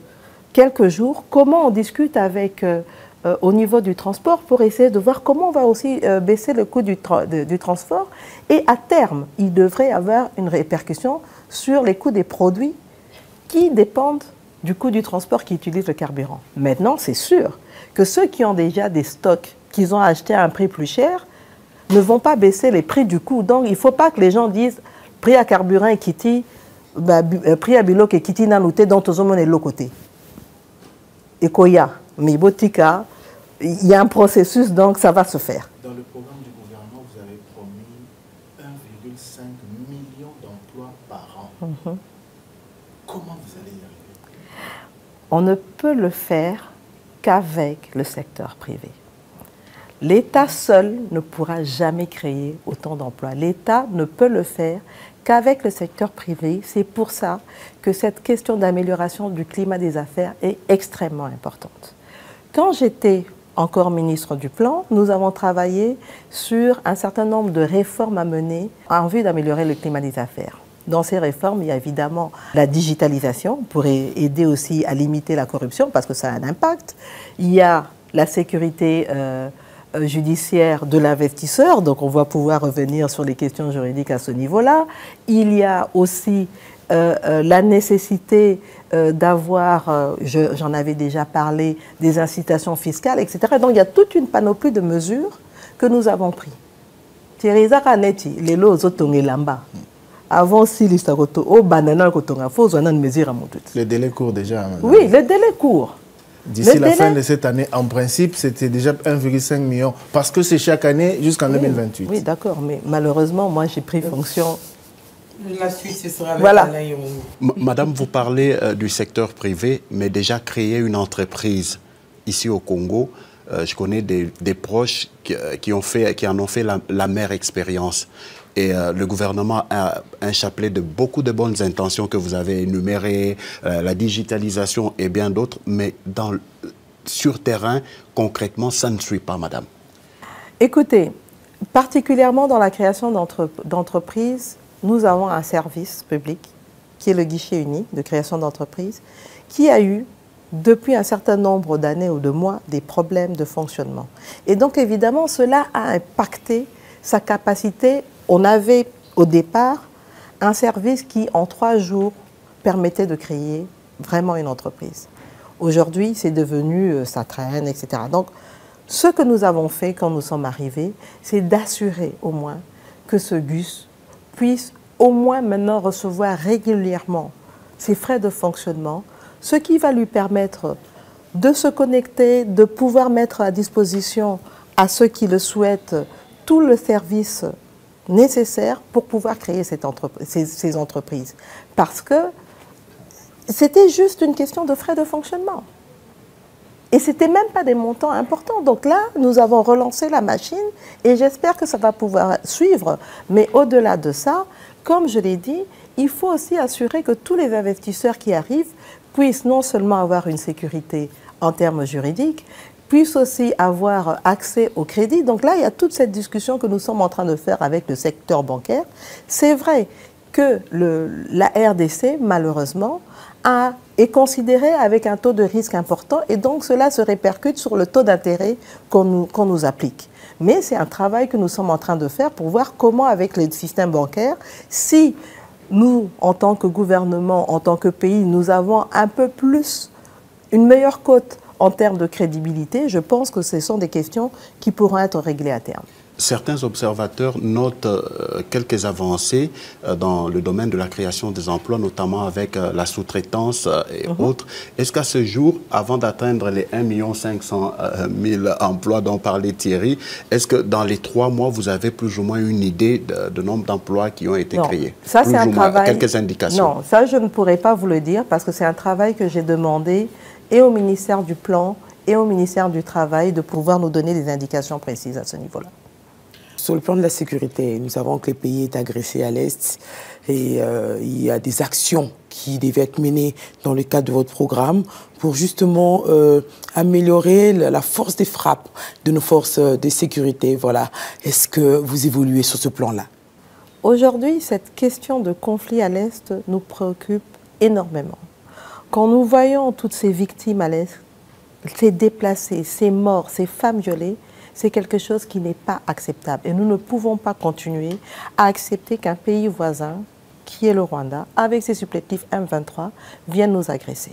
jours comment on discute avec, au niveau du transport pour essayer de voir comment on va aussi baisser le coût du transport. Et à terme, il devrait y avoir une répercussion sur les coûts des produits qui dépendent du coût du transport qui utilise le carburant. Maintenant, c'est sûr que ceux qui ont déjà des stocks qu'ils ont achetés à un prix plus cher ne vont pas baisser les prix du coût. Donc, il ne faut pas que les gens disent prix à carburant et kiti, prix à bilok et kiti nanouté dont aux hommes est l'autre côté. Et koya, mais botika, il y a un processus, donc ça va se faire. Dans le programme du gouvernement, vous avez promis 1,5 million d'emplois par an. Comment vous allez y arriver? On ne peut le faire qu'avec le secteur privé. L'État seul ne pourra jamais créer autant d'emplois. L'État ne peut le faire qu'avec le secteur privé. C'est pour ça que cette question d'amélioration du climat des affaires est extrêmement importante. Quand j'étais encore ministre du Plan, nous avons travaillé sur un certain nombre de réformes à mener en vue d'améliorer le climat des affaires. Dans ces réformes, il y a évidemment la digitalisation pour aider aussi à limiter la corruption parce que ça a un impact. Il y a la sécurité judiciaire de l'investisseur, donc on va pouvoir revenir sur les questions juridiques à ce niveau-là. Il y a aussi la nécessité d'avoir, j'en avais déjà parlé, des incitations fiscales, etc. Donc il y a toute une panoplie de mesures que nous avons prises. Thierry Zaraneti, les lots Zotongelamba. avant si l'Istagoto, au banana, il faut une mesure à mon tout. Le délai court déjà. Madame. Oui, le délai court. D'ici la fin de cette année, en principe, c'était déjà 1,5 million. Parce que c'est chaque année jusqu'en 2028. Oui, d'accord. Mais malheureusement, moi, j'ai pris fonction. La suite, ce sera avec Voilà. Madame, vous parlez du secteur privé, mais déjà créer une entreprise ici au Congo, je connais des proches qui en ont fait la mère expérience. Et le gouvernement a un chapelet de beaucoup de bonnes intentions que vous avez énumérées, la digitalisation et bien d'autres, mais sur terrain, concrètement, ça ne suit pas, madame. Écoutez, particulièrement dans la création d'entreprises, nous avons un service public qui est le guichet unique de création d'entreprise, qui a eu, depuis un certain nombre d'années ou de mois, des problèmes de fonctionnement. Et donc, évidemment, cela a impacté sa capacité. On avait au départ un service qui, en 3 jours, permettait de créer vraiment une entreprise. Aujourd'hui, c'est devenu, ça traîne, etc. Donc, ce que nous avons fait quand nous sommes arrivés, c'est d'assurer au moins que ce GUS puisse au moins maintenant recevoir régulièrement ses frais de fonctionnement, ce qui va lui permettre de se connecter, de pouvoir mettre à disposition à ceux qui le souhaitent tout le service nécessaire pour pouvoir créer ces entreprises. Parce que c'était juste une question de frais de fonctionnement. Et ce n'était même pas des montants importants. Donc là, nous avons relancé la machine et j'espère que ça va pouvoir suivre. Mais au-delà de ça, comme je l'ai dit, il faut aussi assurer que tous les investisseurs qui arrivent puissent non seulement avoir une sécurité en termes juridiques, puissent aussi avoir accès au crédit. Donc là, il y a toute cette discussion que nous sommes en train de faire avec le secteur bancaire. C'est vrai que la RDC, malheureusement, est considérée avec un taux de risque important et donc cela se répercute sur le taux d'intérêt qu'on nous applique. Mais c'est un travail que nous sommes en train de faire pour voir comment, avec le système bancaire, si nous, en tant que gouvernement, en tant que pays, nous avons un peu plus, une meilleure cote en termes de crédibilité, je pense que ce sont des questions qui pourront être réglées à terme. Certains observateurs notent quelques avancées dans le domaine de la création des emplois, notamment avec la sous-traitance et autres. Est-ce qu'à ce jour, avant d'atteindre les 1 500 000 emplois dont parlait Thierry, est-ce que dans les 3 mois, vous avez plus ou moins une idée de nombre d'emplois qui ont été créés? Ça, c'est un travail... Quelques indications. Non, ça, je ne pourrais pas vous le dire parce que c'est un travail que j'ai demandé et au ministère du Plan et au ministère du Travail de pouvoir nous donner des indications précises à ce niveau-là. Sur le plan de la sécurité, nous savons que le pays est agressé à l'Est et il y a des actions qui devaient être menées dans le cadre de votre programme pour justement améliorer la force des frappes de nos forces de sécurité. Voilà. Est-ce que vous évoluez sur ce plan-là? Aujourd'hui, cette question de conflit à l'Est nous préoccupe énormément. Quand nous voyons toutes ces victimes à l'Est, ces déplacés, ces morts, ces femmes violées, c'est quelque chose qui n'est pas acceptable. Et nous ne pouvons pas continuer à accepter qu'un pays voisin, qui est le Rwanda, avec ses supplétifs M23, vienne nous agresser.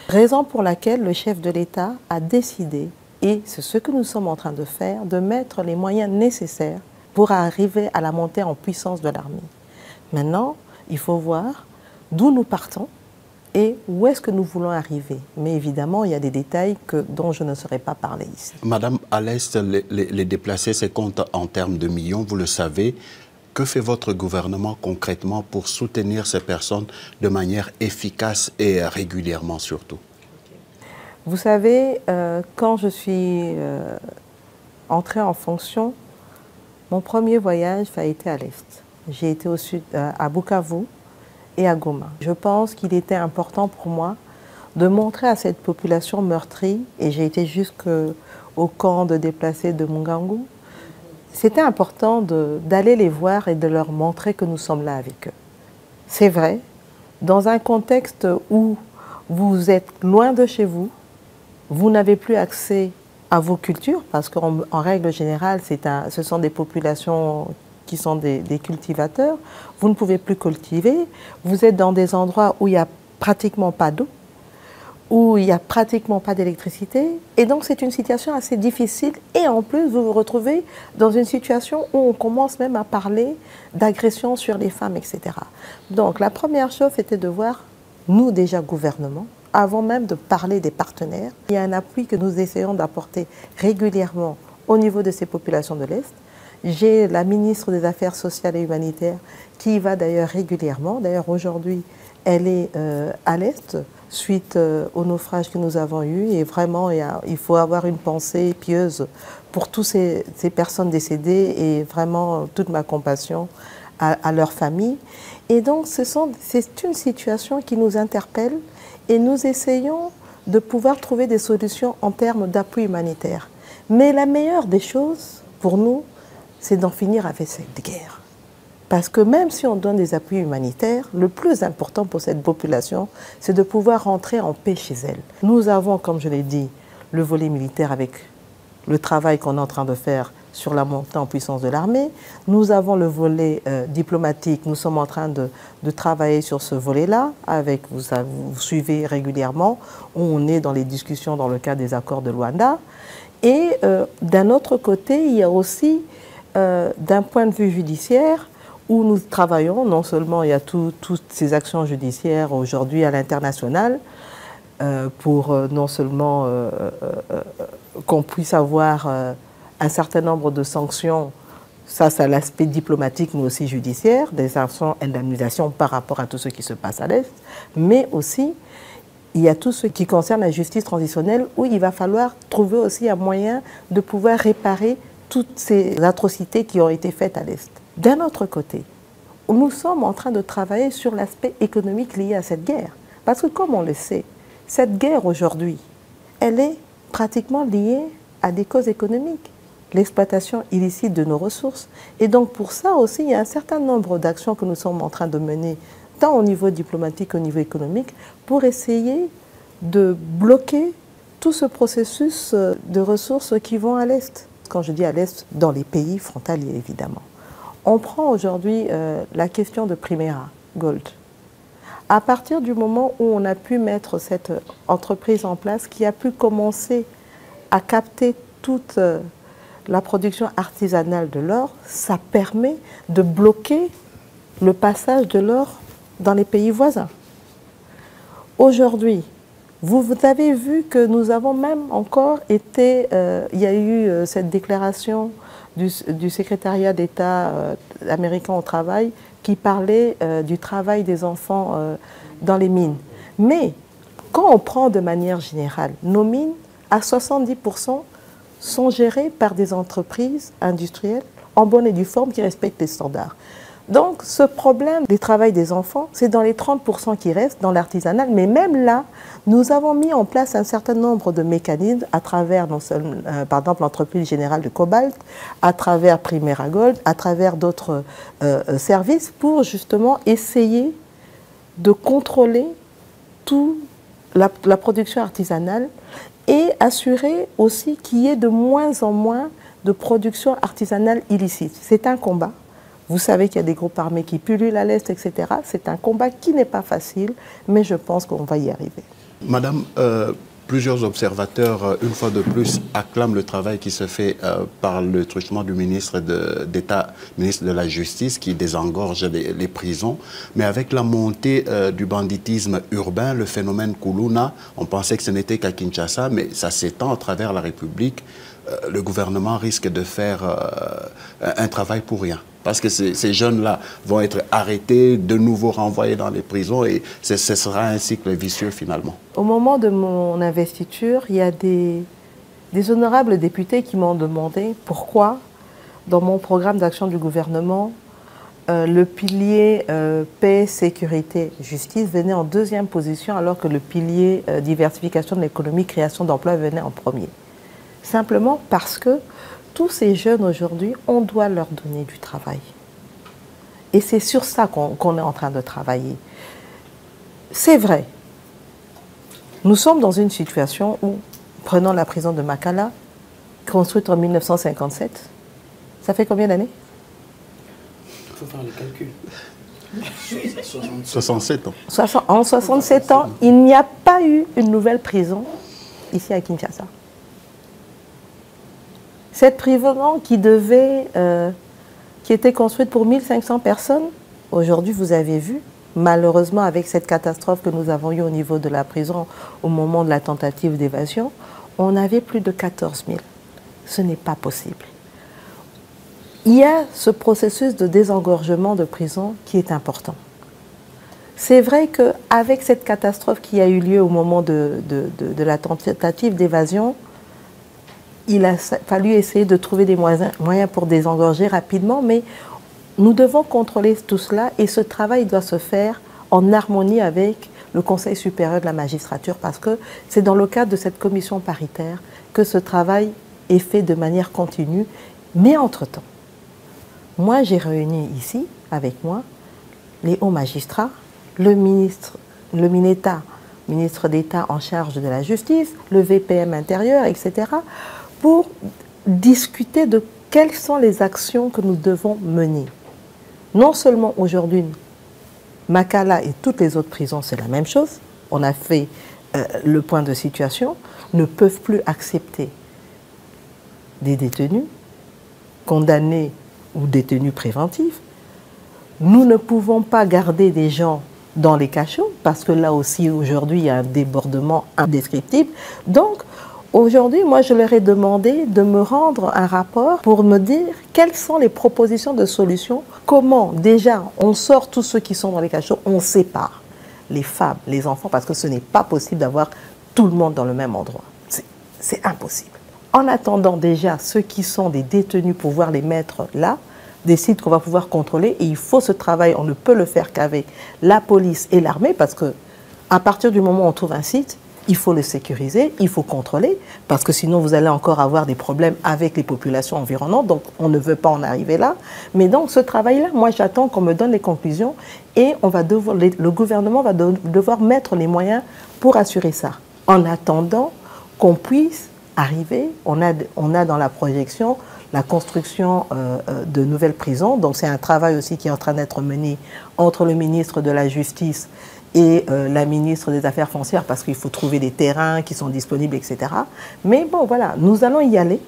Raison pour laquelle le chef de l'État a décidé, et c'est ce que nous sommes en train de faire, de mettre les moyens nécessaires pour arriver à la montée en puissance de l'armée. Maintenant, il faut voir d'où nous partons et où est-ce que nous voulons arriver. Mais évidemment, il y a des détails dont je ne saurais pas parler ici. Madame, à l'Est, les déplacés, c'est compte en termes de millions, vous le savez. Que fait votre gouvernement concrètement pour soutenir ces personnes de manière efficace et régulièrement surtout? Vous savez, quand je suis entrée en fonction, mon premier voyage a été à l'Est. J'ai été au sud, à Bukavu et à Goma. Je pense qu'il était important pour moi de montrer à cette population meurtrie, et j'ai été jusqu'au camp de déplacés de Mungangu, c'était important d'aller les voir et de leur montrer que nous sommes là avec eux. C'est vrai, dans un contexte où vous êtes loin de chez vous, vous n'avez plus accès à vos cultures, parce qu'en règle générale, ce sont des populations qui sont des cultivateurs, vous ne pouvez plus cultiver, vous êtes dans des endroits où il n'y a pratiquement pas d'eau, où il n'y a pratiquement pas d'électricité. Et donc, c'est une situation assez difficile. Et en plus, vous vous retrouvez dans une situation où on commence même à parler d'agression sur les femmes, etc. Donc, la première chose, c'était de voir, nous déjà, gouvernement, avant même de parler des partenaires, il y a un appui que nous essayons d'apporter régulièrement au niveau de ces populations de l'Est. J'ai la ministre des Affaires sociales et humanitaires qui y va d'ailleurs régulièrement. D'ailleurs, aujourd'hui, elle est à l'Est, suite au naufrage que nous avons eu. Et vraiment, il faut avoir une pensée pieuse pour toutes ces personnes décédées et vraiment toute ma compassion à leur famille. Et donc, c'est une situation qui nous interpelle et nous essayons de pouvoir trouver des solutions en termes d'appui humanitaire. Mais la meilleure des choses, pour nous, c'est d'en finir avec cette guerre. Parce que même si on donne des appuis humanitaires, le plus important pour cette population, c'est de pouvoir rentrer en paix chez elle. Nous avons, comme je l'ai dit, le volet militaire avec le travail qu'on est en train de faire sur la montée en puissance de l'armée. Nous avons le volet diplomatique. Nous sommes en train de travailler sur ce volet-là. Vous suivez régulièrement, on est dans les discussions dans le cadre des accords de Luanda. Et d'un autre côté, il y a aussi, d'un point de vue judiciaire, où nous travaillons, non seulement il y a toutes ces actions judiciaires aujourd'hui à l'international, pour non seulement qu'on puisse avoir un certain nombre de sanctions, ça c'est l'aspect diplomatique mais aussi judiciaire, des sanctions indemnisation par rapport à tout ce qui se passe à l'Est, mais aussi il y a tout ce qui concerne la justice transitionnelle où il va falloir trouver aussi un moyen de pouvoir réparer toutes ces atrocités qui ont été faites à l'Est. D'un autre côté, nous sommes en train de travailler sur l'aspect économique lié à cette guerre. Parce que comme on le sait, cette guerre aujourd'hui, elle est pratiquement liée à des causes économiques. L'exploitation illicite de nos ressources. Et donc pour ça aussi, il y a un certain nombre d'actions que nous sommes en train de mener, tant au niveau diplomatique qu'au niveau économique, pour essayer de bloquer tout ce processus de ressources qui vont à l'Est. Quand je dis à l'Est, dans les pays frontaliers évidemment. On prend aujourd'hui la question de Primera Gold. À partir du moment où on a pu mettre cette entreprise en place, qui a pu commencer à capter toute la production artisanale de l'or, ça permet de bloquer le passage de l'or dans les pays voisins. Aujourd'hui, vous avez vu que nous avons même encore été, il y a eu cette déclaration du secrétariat d'État américain au travail qui parlait du travail des enfants dans les mines. Mais quand on prend de manière générale, nos mines, à 70%, sont gérées par des entreprises industrielles en bonne et due forme qui respectent les standards. Donc ce problème du travail des enfants, c'est dans les 30% qui restent dans l'artisanal, mais même là, nous avons mis en place un certain nombre de mécanismes à travers, non seulement, par exemple, l'entreprise générale de Cobalt, à travers Primera Gold, à travers d'autres services pour justement essayer de contrôler toute la production artisanale et assurer aussi qu'il y ait de moins en moins de production artisanale illicite. C'est un combat. Vous savez qu'il y a des groupes armés qui pullulent à l'Est, etc. C'est un combat qui n'est pas facile, mais je pense qu'on va y arriver. Madame, plusieurs observateurs, une fois de plus, acclament le travail qui se fait par le truchement du ministre d'État, ministre de la Justice, qui désengorge les prisons. Mais avec la montée du banditisme urbain, le phénomène Kuluna, on pensait que ce n'était qu'à Kinshasa, mais ça s'étend à travers la République. Le gouvernement risque de faire un travail pour rien. Parce que ces jeunes-là vont être arrêtés, de nouveau renvoyés dans les prisons et ce sera un cycle vicieux finalement. Au moment de mon investiture, il y a des honorables députés qui m'ont demandé pourquoi, dans mon programme d'action du gouvernement, le pilier paix, sécurité, justice venait en deuxième position alors que le pilier diversification de l'économie, création d'emplois venait en premier. Simplement parce que tous ces jeunes aujourd'hui, on doit leur donner du travail. Et c'est sur ça qu'on est en train de travailler. C'est vrai. Nous sommes dans une situation où, prenons la prison de Makala, construite en 1957, ça fait combien d'années? Il faut faire les calculs. 67 ans. En 67 ans, il n'y a pas eu une nouvelle prison ici à Kinshasa. Cette prison qui était construite pour 1500 personnes, aujourd'hui vous avez vu, malheureusement avec cette catastrophe que nous avons eue au niveau de la prison au moment de la tentative d'évasion, on avait plus de 14 000. Ce n'est pas possible. Il y a ce processus de désengorgement de prison qui est important. C'est vrai qu'avec cette catastrophe qui a eu lieu au moment de la tentative d'évasion, il a fallu essayer de trouver des moyens pour désengorger rapidement, mais nous devons contrôler tout cela et ce travail doit se faire en harmonie avec le Conseil supérieur de la magistrature parce que c'est dans le cadre de cette commission paritaire que ce travail est fait de manière continue. Mais entre-temps, moi j'ai réuni ici, avec moi, les hauts magistrats, le ministre d'État en charge de la justice, le VPM intérieur, etc., pour discuter de quelles sont les actions que nous devons mener. Non seulement aujourd'hui, Makala et toutes les autres prisons, c'est la même chose. On a fait le point de situation, ne peuvent plus accepter des détenus condamnés ou détenus préventifs. Nous ne pouvons pas garder des gens dans les cachots parce que là aussi, aujourd'hui, il y a un débordement indescriptible. Donc, aujourd'hui, moi, je leur ai demandé de me rendre un rapport pour me dire quelles sont les propositions de solutions. Comment, déjà, on sort tous ceux qui sont dans les cachots, on sépare les femmes, les enfants, parce que ce n'est pas possible d'avoir tout le monde dans le même endroit. C'est impossible. En attendant déjà, ceux qui sont des détenus, pouvoir les mettre là, des sites qu'on va pouvoir contrôler. Et il faut ce travail, on ne peut le faire qu'avec la police et l'armée, parce que à partir du moment où on trouve un site, il faut le sécuriser, il faut contrôler, parce que sinon vous allez encore avoir des problèmes avec les populations environnantes, donc on ne veut pas en arriver là. Mais donc ce travail-là, moi j'attends qu'on me donne les conclusions et on va devoir, le gouvernement va devoir mettre les moyens pour assurer ça. En attendant qu'on puisse arriver, on a dans la projection la construction de nouvelles prisons, donc c'est un travail aussi qui est en train d'être mené entre le ministre de la Justice et la ministre des Affaires foncières parce qu'il faut trouver des terrains qui sont disponibles, etc. Mais bon, voilà, nous allons y aller.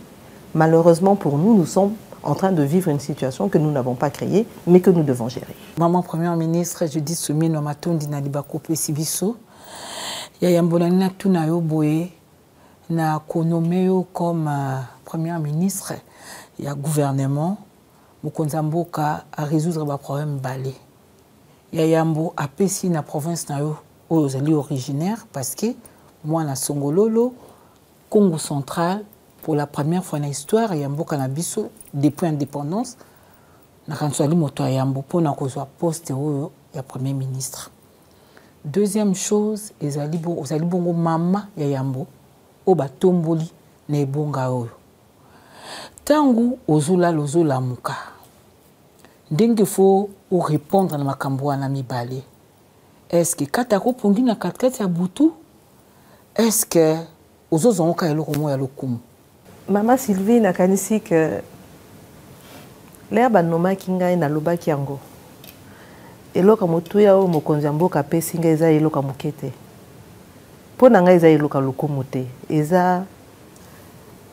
Malheureusement pour nous, nous sommes en train de vivre une situation que nous n'avons pas créée, mais que nous devons gérer. Maman Première ministre, je dis soumis no matondi na libako pesi biso. Ya yambonani na tuna yo boye na konome yo comme Première ministre ya gouvernement mokonza mboka à résoudre ba problème balé. Ya yambo apesi na province na yo aux alliés originaires parce que moi na Songololo Congo central pour la première fois dans l'histoire yambo canabiso depuis l'indépendance na kanswali moto yambo pour na kozwa poste oyo ya premier ministre. Deuxième chose ezali bongo mama ya yambo o batomboli na ebonga oyo tangu ozula lozola muka ndenge fo ou répondre na makambo wana mibale. Est-ce que katako pongi na katkati ya butu? Est-ce que ozozongoka eloko mo ya lokumu? Mama Sylvie nakanisi que lea banomaki ngai nalobaki yango eloko motuya o mokonzi ya mboka apesi ngai eza eloko moke te mpo na ngai eza eloko lokumu te eza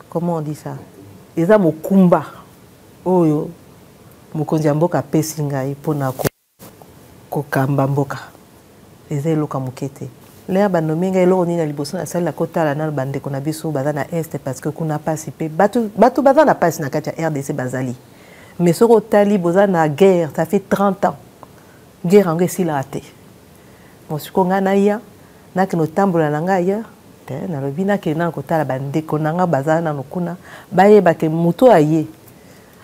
comment on dit ça eza mokumba oyo mokonzi ya mboka apesi ngai mpona kokamba mboka eza eloko moke te lea banomi ngai eloko nini na liboso nasalela kotala na bandeko na biso baza na este parce que kuna pasi mpe bato baza na pasi na kati ya RDC bazali mais soki otali boza na guerre ça fait 30 ans guerre yango esila te mosiko ngai naya nakende otambola na ngai ailleurs te nalobi nakende na kotala bandeko na ngai baza nano kuna bayeba ke moto aye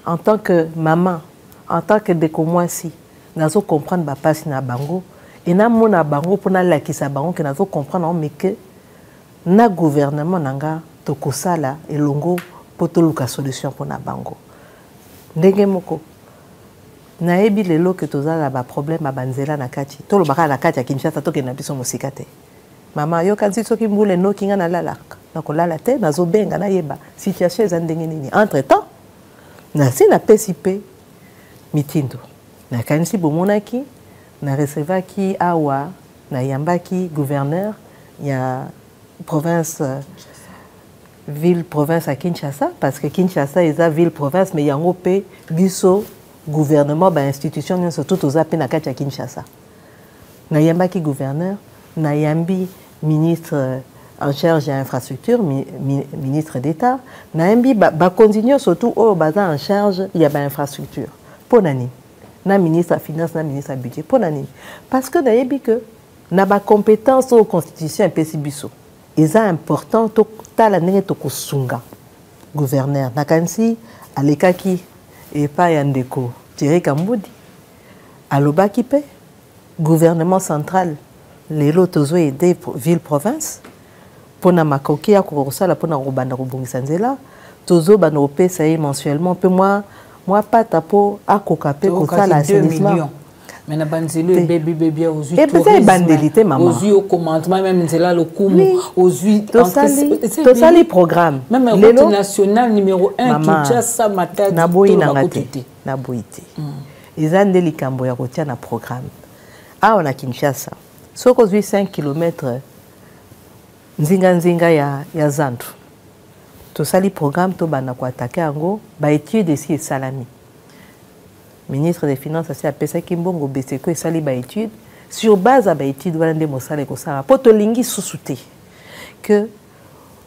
en tant que maman en tant que ndeko mwasi nazo comprendre bapasi na bango et na mona bango mpona lakisa bango ke nazo comprendre mais que na gouvernement nanga tokosala elongo mpo toluka solution mpona bango ndenge moko nayebi lelo ke tozala ba problème abanzela na kati tolobaka na kati ya Kinshasa tokende na biso mosika te mama yokanisi soki mbula enoki nga nalalaka nakolala te nazobenga nayeba situation eza ndenge nini entre temps nasi napesi mpe mitindo nakanisi bomonaki na recevaki awa na yambaki gouverneur ya province ville province à Kinshasa parce que Kinshasa est la ville province mais yango pe biso gouvernement ba institution nyonso tout aux appels na kati ya Kinshasa na yambaki gouverneur na yambi ministre en charge de l'infrastructure, ministre d'État, na yambi ba continuer surtout au baza en charge il y a ba infrastructure pour nani na ministre des finances na ministre du budget pour nani parce que na yambi que na ba compétence aux constitution pesi biso c'est important to tala ndenge to kosunga gouverneur nakansi alekaki et pas yandeko Thierry Kambudi alobaki pe gouvernement central lelo tozo aider ville province pona makoki ya kokosala pona robanda kobongisa nzela tozo bana opesa ye mensuellement pe moi pata po akoka pe kosala assainissement mais na banzelo bébé aux yeux bandélité maman aux yeux au commandement même nzela le kumu aux yeux tosali programme même route nationale numéro 1 Kinshasa Matadi na boyi na boyité ezande likambo ya kotia na programme awa na Kinshasa soko 5 km nzinga ya Zandu tosali programme to bana ko attaquer yango ba étude ici salami ministre des finances a appelé Kimbongo Beseko et sali ba étude sur base à ba étude wala nde mosala ko sala poto lingi susute que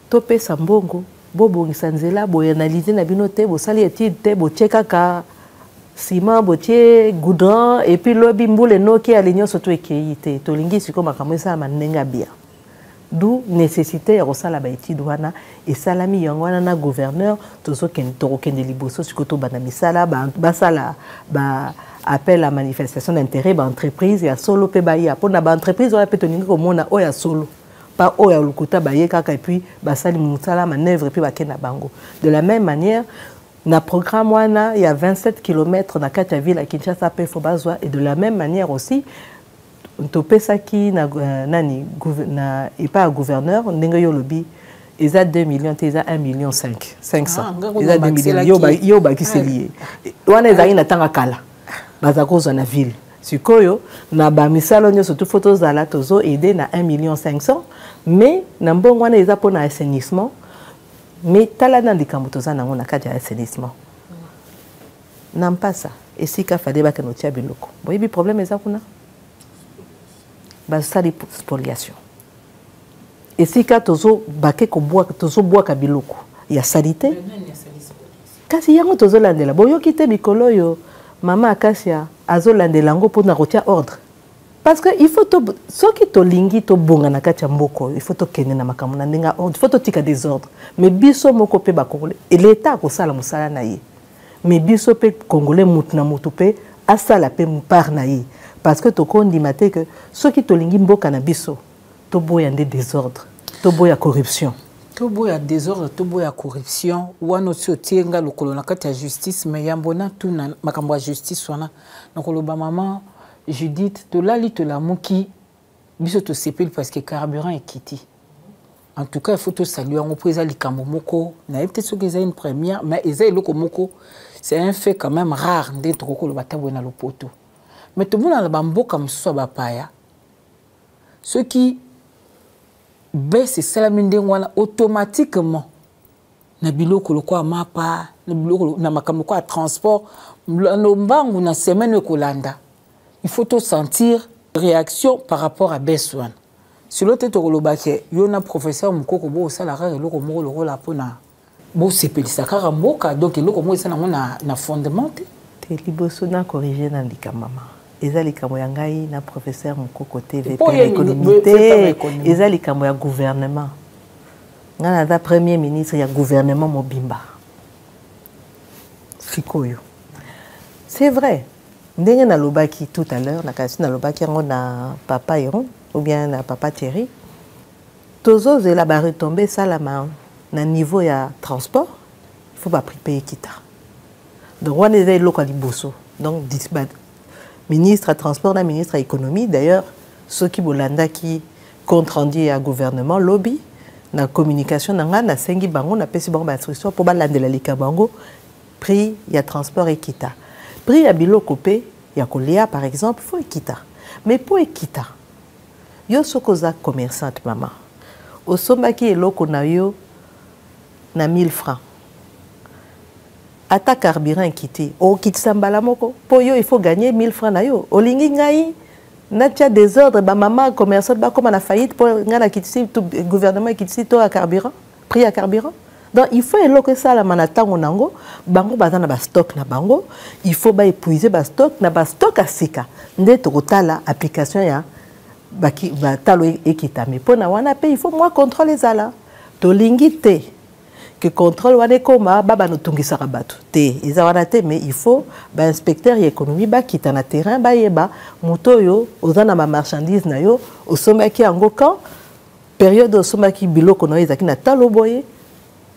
to pesa mbongo bobongisa nzela bo analyser na bino te bo sali étude te bo cheka ka ciment botier goudron et puis lobi mbule noki alignon surtout ekeyite to lingi siko makamwe sa manenga bien d'où nécessité ya kosala ba étude wana et salami yango wana na gouverneur tozo ken torokende liboso siko to bana misala ba sala ba appel à manifestation d'intérêt ba entreprise ya solo pe ba ya pona ba entreprise wana pe toningi ko mona o ya solo pas o ya lukuta ba ye kaka et puis ba sali musala manœuvre puis ba kena bango de la même manière na programme wana il y a 27 km na kati ya ville à Kinshasa pe fo bazwa et de la même manière aussi topesaki na nani na et pas gouverneur ndenge yo lobi eza 2 millions te eza 1 million 500 eza 2 millions yo ba kiselié wana eza ina tanga kala bazakozo na ville sikoyo na ba misalo nyo surtout photos za la tozo aider na 1 million 500 mais na mbongo wana eza pona assainissement mais tala na likambo toza nango na kati ya assainissement nampasa esika fade ba kano tia biloko boyebi problème eza kuna basali spoliation esika tozo bake ko bois tozo bois ka biloko ya salite kasi yango tozo landela boyoki te bikolo yo mama akasia azo landela ngo pona kotia ordre parce que il faut to soki to lingi to bonga na kati ya mboko il faut to kende na makamuna ndinga ordre il faut to tika des ordres mais biso moko pe ba congolais et l'état ko sala musala na ye mais biso pe congolais mutu na mutu pe asala pe mpar na ye parce que tokondi maté que ceux qui tolingi mboka na biso to boya ndé désordre to boya corruption to boya désordre to boya corruption wana tiotienga lokolo na kati ya justice mais yambona tuna makambo ya justice wana nakoloba maman Judith to lali to la muki biso to sepel parce que carburant est quitté en tout cas il faut to saluer on presa likambo moko na peut-être ce que c'est une première mais eza eloko moko c'est un fait quand même rare ndé to kokoloba tabwe na lopoto. Mais tout le monde a le bambou comme ça, ceux qui baissent c'est la automatiquement na biloko loko amapa na biloko na makamoko à transport lombangu na semaine kolanda il faut tout sentir réaction par rapport à Beswan sur l'autre tokolobaké yona professeur mukoko bo salara loko moko loko la pona bo sepelisa kaka mboka donc loko mo ça na fondement te liboso na corriger na ndika mama ezali likambo ya ngai na professeur mukoko TVP économie ezali likambo ya gouvernement ngana da premier ministre ya gouvernement mobimba sikoyo c'est vrai ndenge na lobaki tout à l'heure na kasi na lobaki yango na papa Héron ou bien na papa Thierry tozo zela ba retomber salama na niveau ya transport il faut pas payer kita donc on est local liboso donc ministre à transport na ministre à économie d'ailleurs ceux qui bolanda qui compte rendu à gouvernement lobby na communication nanga na sengi bango na pesi bango ba instruction pour balandela lika bango prix ya transport ekita prix ya biloko pe ya kolia par exemple faut ekita mais pour ekita yo soko za commerçante maman osombaki eloko na yo na 1000 francs ata carburant ekiti okitisa mbala moko po yo il faut gagner 1000 francs na yo olingi ngai natia désordre ba maman commerçante ba comme na faillite pour ngana kitisi tout gouvernement kitisi to à carburant prix à carburant. Donc il faut que ça la manatango nango bango bazana ba stock na bango il faut ba épuiser ba stock na ba stock asika nde tokotala application ya baki ba talo ekitami pona wana pe il faut moi contrôler ezala to lingite que contrôle wana koma baba no tungisa rabatu te eza wana te mais il faut ba inspecteur ya économie ba kita na terrain ba yeba moto yo ozana ma marchandise na yo osomaki yango quand période osomaki biloko na ezaki na talo boye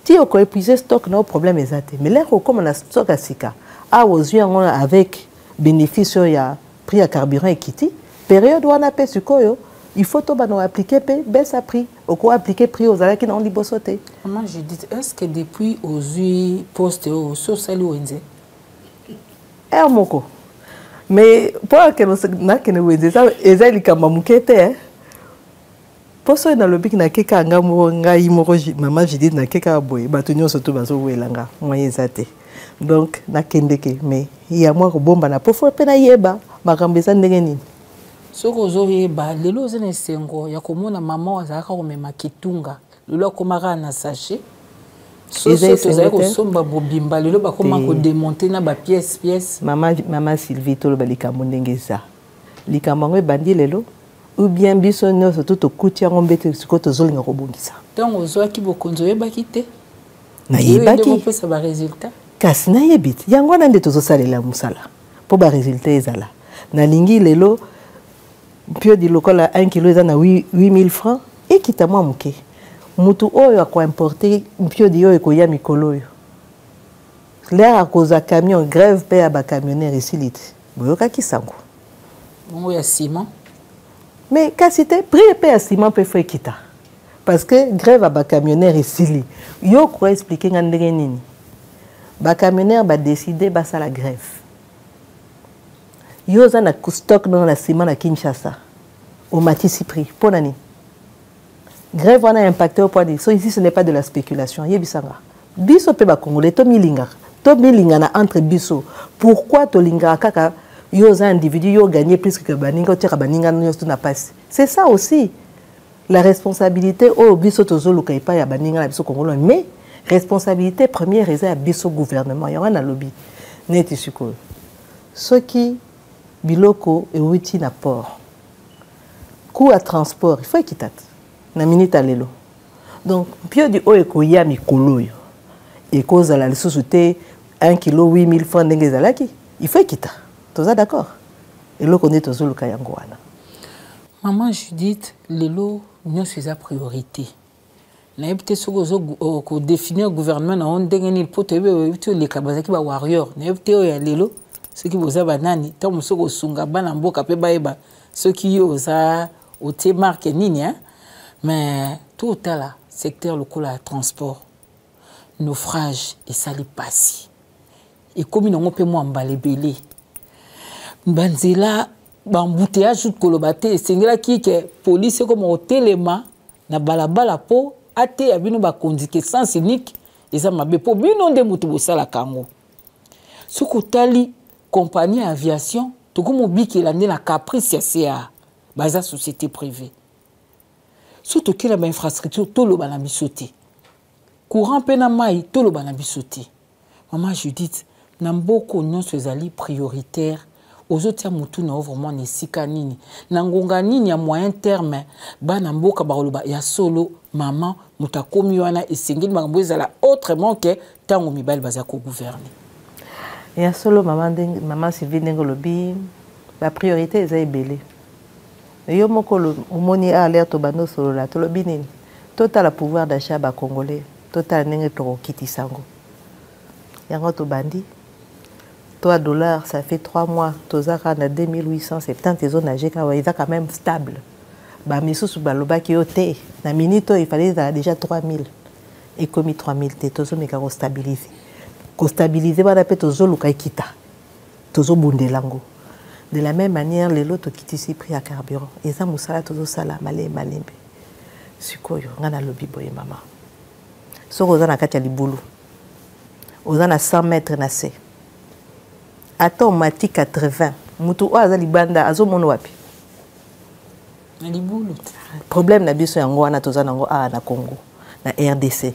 ti oko épuiser stock na problème ezate mais là comme na stock asika a ozu avec bénéfice ya prix à carburant ekiti période wana pe sikoyo il faut to bano appliquer pe baisse à prix oko appliquer prix aux alaki na on libosote. Maman je dis est-ce que depuis ozu poste au social wenze moko mais pour que na que ne wenze ça ezali kama mukete poso na lobi na keka ngamo ngai moko maman je dis na keka boy bato nyonso to bazo welanga moyen zate donc na kendeke mais il y a moi ko bomba na pofo pe na yeba makambo za ndenge nini soko zo yeba lelo zene sengo ya komona maman azaka komema kitunga lelo komaka na sachet soso tozali kosomba bobimba lelo bakoma ko démonter na ba pièce maman Sylvie to lo balikambo ndenge za likambo ebandi lelo ou bien biso nyonso to tokuti yango mbete siko tozolinga kobongisa ntango ozwaki bokonzi oyebaki te nayebaki opesa baresultat kasi nayebi te yango wana nde tozosalela mosala mpo baresultat ezala nalingi lelo mpio di lokola 1 kilo eza na 8000 francs ekita mwa moke mutu oyo akoimporte mpio di oyo ekoya mikolo oyo lere akoza camion grève mpe ya bacamionnaire esili te boyokaki sango bongo ya ciment mais kasi te prix pe ya ciment pe fo ekita parce que grève à bacamionnaire esili yo ko expliquer nga ndenge nini bacamionnaire ba décider basala grève yo za na stock dans la ciment na Kinshasa au matisi prix pour nani grève wana impacté au point de so ici ce n'est pas de la spéculation yebisanga biso pe ba congolais to milinga na entre biso pourquoi to linga kaka yo za individu yo gagner plus que baninga tira baninga nyonso na passe c'est ça aussi la responsabilité au biso tozoluka ipa ya baninga na biso congolais mais responsabilité première eza ya biso gouvernement ya wana lobby neti sikoyo soki biloko ewuti na port coût à transport il faut ekitata na minute lelo donc pio di oyo ekoya mikolo oyo ekozala lisusu te 1 kilo 8000 francs ndenge ezalaki il faut ekita toza d'accord eloko nde tozoluka yango wana. Maman Judith lelo nyonso eza priorité nayebi te soki okodéfinir gouvernement na on ndenge nini mpo toyebi ti oleka bazalaki bawarrior nayebi te oyo ya lelo soki boza banani ntango soki osunga bana mboka mpe bayeba soki yo oza otie marke nini mais tout otala secteur lokola ya transport naufrage esali pasi ekomi nango mpe mwa mbala ebele banzela bambuteyage ut koloba te esengelaki ke polisi ekoma otelema na balabala mpo ateya bino bakondike sens unique eza mabe mpo bino nde moto bosalaka yango soki otali compagnie ya aviation tokomobikela nde na caprice ya CA baza société privée so tokela bainfrastructure toloba na biso te courant mpe na mai toloba na biso te. Maman Judith na mboko nyonso ezali prioritaire ozotia mutu na vraiment na esika nini na ngonga nini ya moyen terme bana mboka bakoloba ya solo maman mutakomi wana esengeli makambo ezala autrement que ntango mibali baza kogouverner ya solo maman Sylvie ndenge olobi la priorité eza ebele yo moko omoni alerte bando solola tolobi nini totala pouvoir d'achat ba congolais totala ndenge tokokitisa yango yango tobandi $3 ça fait 3 mois tozaka na 2870 ezo nager kawa eza quand même stable ba misusu balobaki yo te na minute il fallait déjà 3000 et comme 3000 te tozomeka ko stabiliser bana pe tozoluka ekita tozobundelango De la même manière, les lots qui tissent prix à carburant. Et ça, moussala, tout ça, malé, malembe. Sikoyo, on a le biboye, maman. So, on a katia liboulou. On a 100 mètres nassé. Attends, mati 80. Moutou, oaza libanda, azo mono wapi. Liboulou. Problème na biso yango wana toza nango na Congo, na RDC.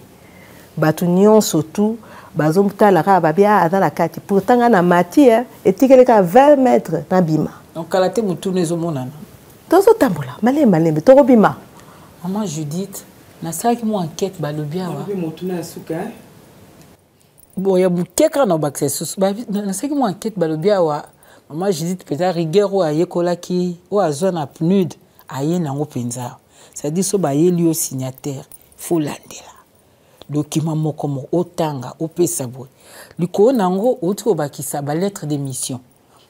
Batu nyonso tout, bazo mutala ka babia aza na kati. Pourtant na mati etikeleka 20 mètres na bima. Donc kalate mutu nezo monana. Tozo tambola, malembe toko bima. Maman Judith, na saki mo enquête balobia wa. Bon ya bukeka na baksesus. Na saki mo enquête balobia wa. Maman Judith peut-être rigueur ou ayekolaki ou azona PNUD aye nango penza. C'est-à-dire so ba yeli au signataire faut landela. Document moko mo otanga opesa boy. Liko nango otu bakisa ba lettre de mission.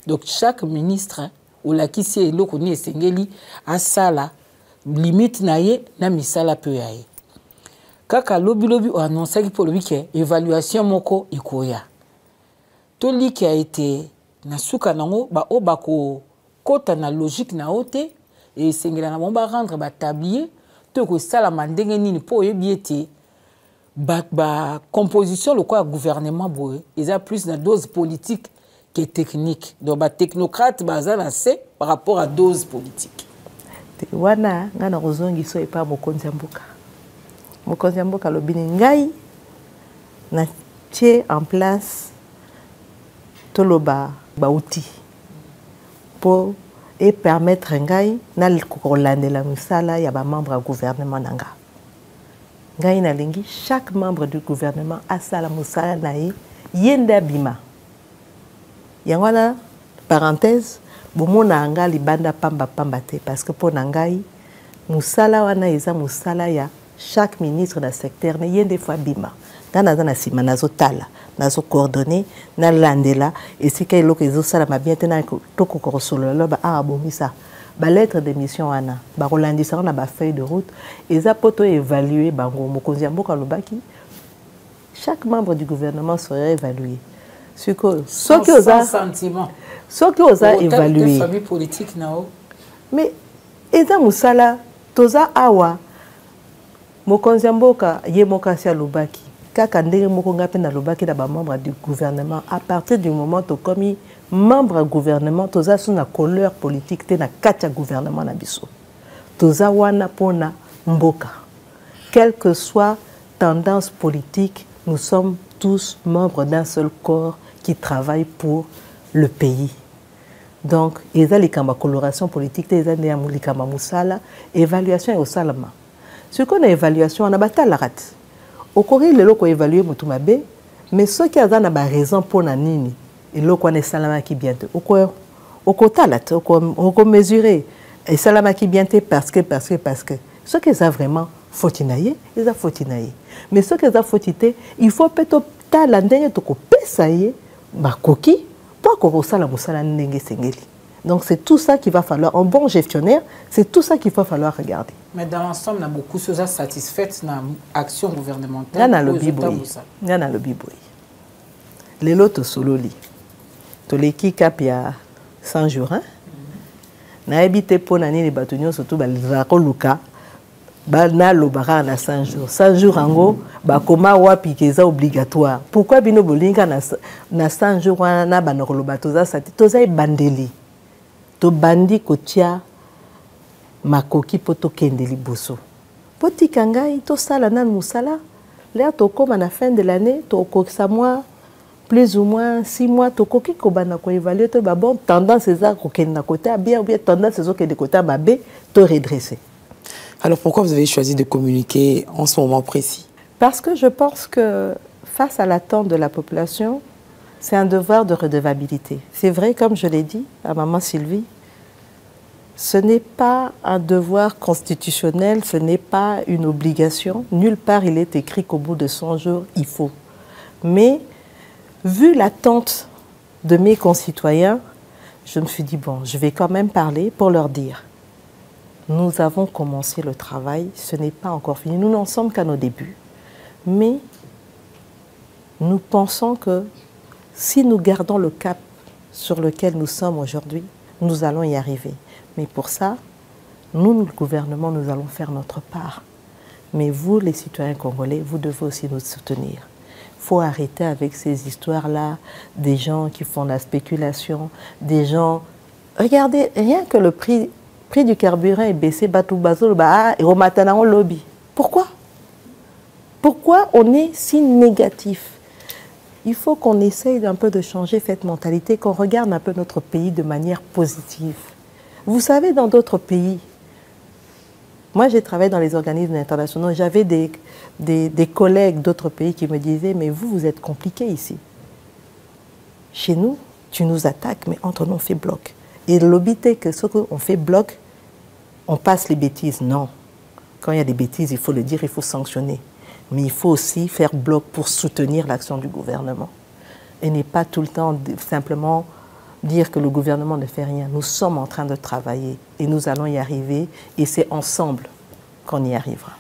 Donc chaque ministre ou la kisi eloko ni esengeli asala limite na ye na misala pe ya ye. Kaka lobi o annonce ki pour lui que évaluation moko ikoya. To li qui a été na suka nango ba obako kota na logique na ote et sengela na bomba rendre ba tablier to ko sala mandenge nini po yebiete ba composition le quoi gouvernement boye ils a plus na dose politique que technique. Donc ba technocrate bazala c'est par rapport à dose politique. Wana ngana rozongi so epa mokonzi mboka. Mokonzi mboka lobini ngai na tie en place toloba ba outil pour et permettre ngai na kolande la misala ya ba membre du gouvernement nanga. Ngai na lingi chaque membre du gouvernement a sala musala na yenda bima. Yangwana parenthèse bomona anga libanda pamba te parce que pour ngai musala wana eza musala ya chaque ministre da secteur ne yende fois bima. Ngana na sima nazo tala nazo coordonner na landela et si kay loko ezo sala mabien tena to ko kosolo lo ba bomisa ba lettre de mission wana ba rolandisa na ba feuille de route eza poto évaluer bango mokonzi mboka lobaki chaque membre du gouvernement serait évalué. Ce que sentiment. Ce que osa évaluer. Famille politique nao. Mais eza musala toza awa mokonzi mboka ye mokasi lobaki kaka ndenge moko ngape na lobaki na ba membre du gouvernement à partir du moment to comme membre du gouvernement toza sous na couleur politique te na katia gouvernement na biso toza wana pona mboka quelle que soit tendance politique nous sommes tous membres d'un seul corps qui travaille pour le pays. Donc, il y a une coloration politique, il y a une musala, évaluation et au salama. Ce qu'on a évaluation, on a battu la rate. Au Corée, les locaux évalués, mais ceux qui ont une raison pour nini, et locaux on est salama qui bientôt. Au côté là, on mesurer et salama qui bientôt parce que ceux qui ont vraiment fautinaillé, ils ont fautinaillé. Mais ceux qui ont fautité, il faut peut-être talandenye to ko pesaye ba koki pour ko sala musala ndenge sengeli. Donc c'est tout ça qu'il va falloir, un bon gestionnaire, c'est tout ça qu'il va falloir regarder. Mais dans l'ensemble, on a beaucoup de choses satisfaites dans l'action gouvernementale. Nana le biboy. Nana le biboy. Les lots sololi. To leki kapia 100 jours hein. Na habité pour nani les batonyo surtout ba luka. Na lobara na 100 jours. 100 jours ango ba koma wapi keza obligatoire. Pourquoi bino bolinga na 100 jours na ba nakoloba toza sati toza bandeli. To bandi kotia makoki poto kendeli boso. Poti kangai to sala na musala. Là to koma na fin de l'année to kokisa moi plus ou moins 6 mois to koki ko bana ko évaluer to ba bon tendance eza ko kenda côté bien ou bien tendance ezo ke de côté babé to redresser. Alors pourquoi vous avez choisi de communiquer en ce moment précis? Parce que je pense que face à l'attente de la population, c'est un devoir de redevabilité. C'est vrai, comme je l'ai dit à maman Sylvie, ce n'est pas un devoir constitutionnel, ce n'est pas une obligation. Nulle part il est écrit qu'au bout de 100 jours, il faut. Mais vu l'attente de mes concitoyens, je me suis dit, bon, je vais quand même parler pour leur dire. Nous avons commencé le travail, ce n'est pas encore fini. Nous n'en sommes qu'à nos débuts. Mais nous pensons que si nous gardons le cap sur lequel nous sommes aujourd'hui, Nous allons y arriver. Mais pour ça, nous, le gouvernement, nous allons faire notre part. Mais vous, les citoyens congolais, vous devez aussi nous soutenir. Il faut arrêter avec ces histoires-là, des gens qui font la spéculation, des gens... Regardez, rien que le prix du carburant est baissé, et au matin, on lobby. Pourquoi? Pourquoi on est si négatif? Il faut qu'on essaye un peu de changer cette mentalité, qu'on regarde un peu notre pays de manière positive. Vous savez, dans d'autres pays, moi j'ai travaillé dans les organismes internationaux, j'avais des collègues d'autres pays qui me disaient « mais vous êtes compliqué ici. Chez nous, tu nous attaques, mais entre nous on fait bloc. » Et l'obité que ce qu'on fait bloc, on passe les bêtises. Non. Quand il y a des bêtises, il faut le dire, il faut sanctionner. Mais il faut aussi faire bloc pour soutenir l'action du gouvernement. Et n'est pas tout le temps simplement dire que le gouvernement ne fait rien. Nous sommes en train de travailler et nous allons y arriver. Et c'est ensemble qu'on y arrivera.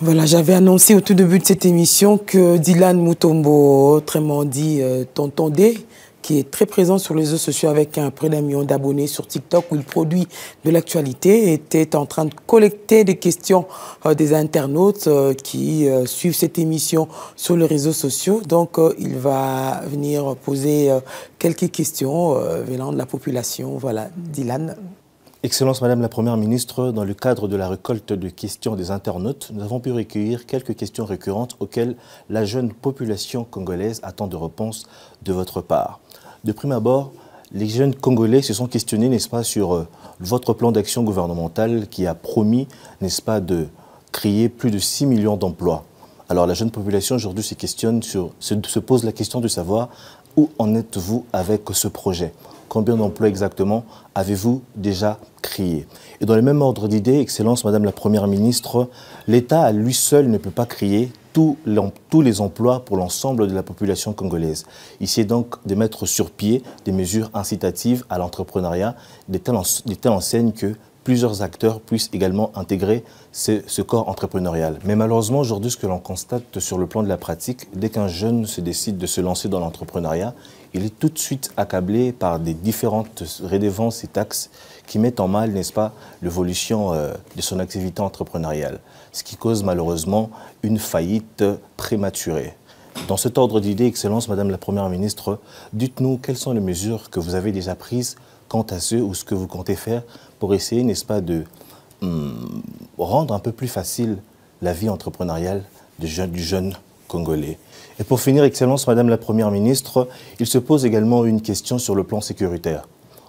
Voilà, j'avais annoncé au tout début de cette émission que Dylan Mutombo, autrement dit Tonton D, qui est très présent sur les réseaux sociaux avec près d'1 million d'abonnés sur TikTok où il produit de l'actualité, était en train de collecter des questions des internautes qui suivent cette émission sur les réseaux sociaux. Donc, il va venir poser quelques questions venant de la population. Voilà, Dylan. Excellence Madame la Première ministre, dans le cadre de la récolte de questions des internautes, nous avons pu recueillir quelques questions récurrentes auxquelles la jeune population congolaise attend de réponses de votre part. De prime abord, les jeunes Congolais se sont questionnés, n'est-ce pas, sur votre plan d'action gouvernemental qui a promis, n'est-ce pas, de créer plus de 6 millions d'emplois. Alors la jeune population aujourd'hui se pose la question de savoir où en êtes-vous avec ce projet. Combien d'emplois exactement avez-vous déjà créé? Et dans le même ordre d'idée, Excellence Madame la Première ministre, l'État à lui seul ne peut pas créer tous les emplois pour l'ensemble de la population congolaise. Il s'agit donc de mettre sur pied des mesures incitatives à l'entrepreneuriat, de telle enseigne que plusieurs acteurs puissent également intégrer ce corps entrepreneurial. Mais malheureusement, aujourd'hui, ce que l'on constate sur le plan de la pratique, dès qu'un jeune se décide de se lancer dans l'entrepreneuriat, il est tout de suite accablé par des différentes redevances et taxes qui mettent en mal, n'est-ce pas, l'évolution de son activité entrepreneuriale, ce qui cause malheureusement une faillite prématurée. Dans cet ordre d'idée, Excellence, Madame la Première ministre, dites-nous quelles sont les mesures que vous avez déjà prises quant à ce ou ce que vous comptez faire pour essayer, n'est-ce pas, de rendre un peu plus facile la vie entrepreneuriale du jeune Congolais. Et pour finir, Excellence, Madame la Première ministre, il se pose également une question sur le plan sécuritaire.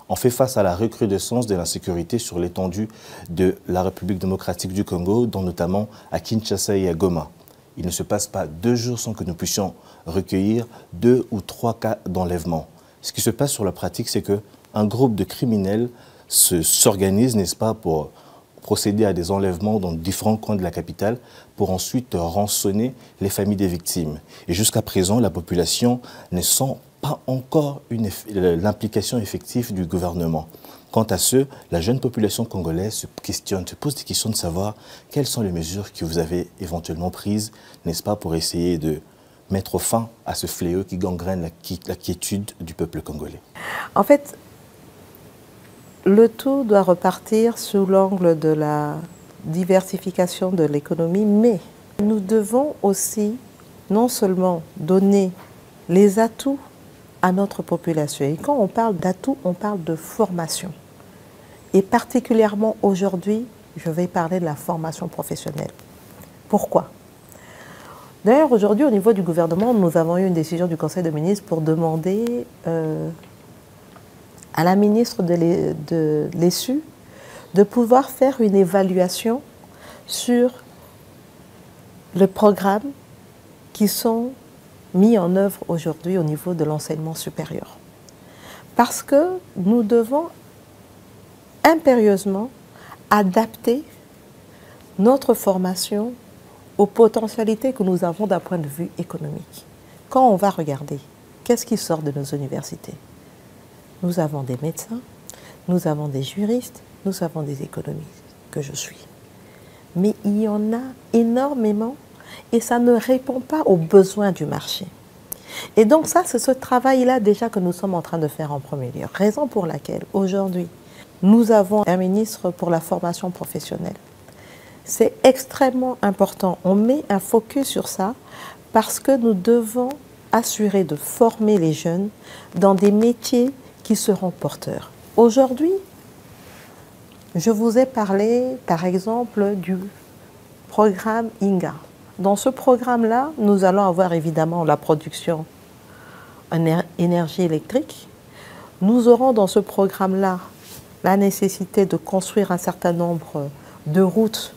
On fait face à la recrudescence de l'insécurité sur l'étendue de la République démocratique du Congo, dont notamment à Kinshasa et à Goma. Il ne se passe pas 2 jours sans que nous puissions recueillir 2 ou 3 cas d'enlèvement. Ce qui se passe sur la pratique, c'est qu'un groupe de criminels s'organise, n'est-ce pas, pour procéder à des enlèvements dans différents coins de la capitale pour ensuite rançonner les familles des victimes. Et jusqu'à présent, la population ne sent pas encore l'implication effective du gouvernement. Quant à ce, la jeune population congolaise se pose des questions de savoir quelles sont les mesures que vous avez éventuellement prises, n'est-ce pas, pour essayer de mettre fin à ce fléau qui gangrène la quiétude du peuple congolais. En fait, le tout doit repartir sous l'angle de la diversification de l'économie, mais nous devons aussi non seulement donner les atouts à notre population. Et quand on parle d'atouts, on parle de formation. Et particulièrement aujourd'hui, je vais parler de la formation professionnelle. Pourquoi? D'ailleurs, aujourd'hui, au niveau du gouvernement, nous avons eu une décision du Conseil des ministres pour demander à la ministre de l'ESU de pouvoir faire une évaluation sur les programmes qui sont mis en œuvre aujourd'hui au niveau de l'enseignement supérieur. Parce que nous devons impérieusement adapter notre formation aux potentialités que nous avons d'un point de vue économique. Quand on va regarder, qu'est-ce qui sort de nos universités? Nous avons des médecins, nous avons des juristes, nous avons des économistes, que je suis. Mais il y en a énormément et ça ne répond pas aux besoins du marché. Et donc ça, c'est ce travail-là déjà que nous sommes en train de faire en premier lieu. Raison pour laquelle aujourd'hui, nous avons un ministre pour la formation professionnelle. C'est extrêmement important. On met un focus sur ça parce que nous devons assurer de former les jeunes dans des métiers qui seront porteurs. Aujourd'hui, je vous ai parlé, par exemple, du programme INGA. Dans ce programme-là, nous allons avoir évidemment la production en énergie électrique. Nous aurons dans ce programme-là la nécessité de construire un certain nombre de routes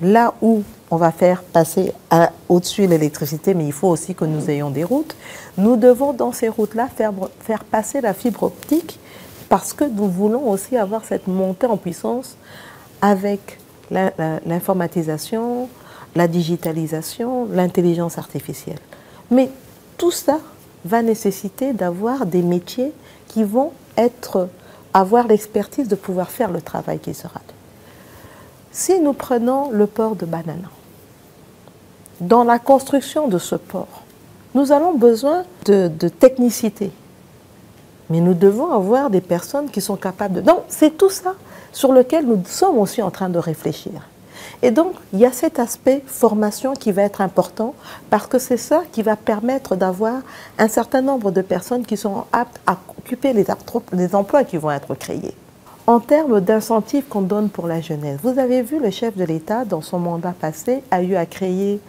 là où on va faire passer au-dessus l'électricité, mais il faut aussi que nous ayons des routes. Nous devons dans ces routes-là faire passer la fibre optique parce que nous voulons aussi avoir cette montée en puissance avec l'informatisation, la digitalisation, l'intelligence artificielle. Mais tout ça va nécessiter d'avoir des métiers qui vont avoir l'expertise de pouvoir faire le travail qui sera. Si nous prenons le port de Banana, dans la construction de ce port, nous avons besoin de technicité. Mais nous devons avoir des personnes qui sont capables de... Donc, c'est tout ça sur lequel nous sommes aussi en train de réfléchir. Et donc, il y a cet aspect formation qui va être important parce que c'est ça qui va permettre d'avoir un certain nombre de personnes qui sont aptes à occuper les emplois qui vont être créés. En termes d'incentives qu'on donne pour la jeunesse, vous avez vu le chef de l'État, dans son mandat passé, a eu à créer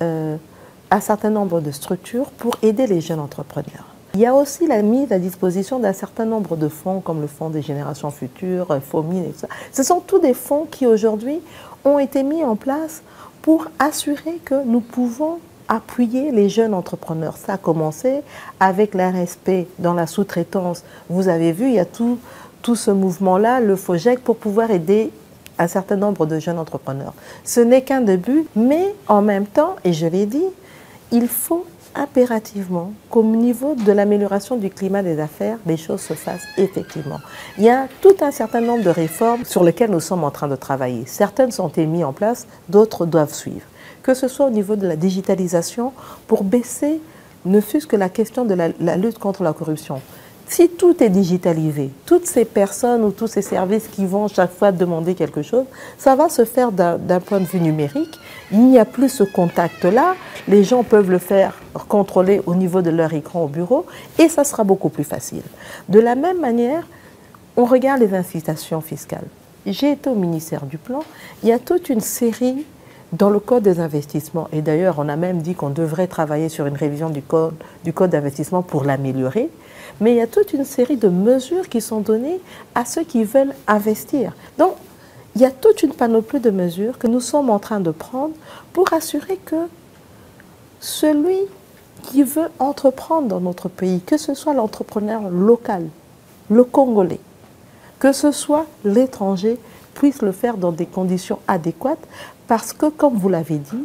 un certain nombre de structures pour aider les jeunes entrepreneurs. Il y a aussi la mise à disposition d'un certain nombre de fonds, comme le Fonds des générations futures, FOMIN et tout ça. Ce sont tous des fonds qui, aujourd'hui, ont été mis en place pour assurer que nous pouvons appuyer les jeunes entrepreneurs. Ça a commencé avec l'RSP dans la sous-traitance. Vous avez vu, il y a tout ce mouvement-là, le FOGEC, pour pouvoir aider un certain nombre de jeunes entrepreneurs. Ce n'est qu'un début, mais en même temps, et je l'ai dit, il faut impérativement qu'au niveau de l'amélioration du climat des affaires, les choses se fassent effectivement. Il y a tout un certain nombre de réformes sur lesquelles nous sommes en train de travailler. Certaines sont mises en place, d'autres doivent suivre. Que ce soit au niveau de la digitalisation, pour baisser ne fût-ce que la question de la lutte contre la corruption. Si tout est digitalisé, toutes ces personnes ou tous ces services qui vont chaque fois demander quelque chose, ça va se faire d'un point de vue numérique. Il n'y a plus ce contact-là. Les gens peuvent le faire contrôler au niveau de leur écran au bureau et ça sera beaucoup plus facile. De la même manière, on regarde les incitations fiscales. J'ai été au ministère du Plan. Il y a toute une série dans le Code des investissements. Et d'ailleurs, on a même dit qu'on devrait travailler sur une révision du Code d'investissement pour l'améliorer. Mais il y a toute une série de mesures qui sont données à ceux qui veulent investir. Donc, il y a toute une panoplie de mesures que nous sommes en train de prendre pour assurer que celui qui veut entreprendre dans notre pays, que ce soit l'entrepreneur local, le Congolais, que ce soit l'étranger, puisse le faire dans des conditions adéquates parce que, comme vous l'avez dit,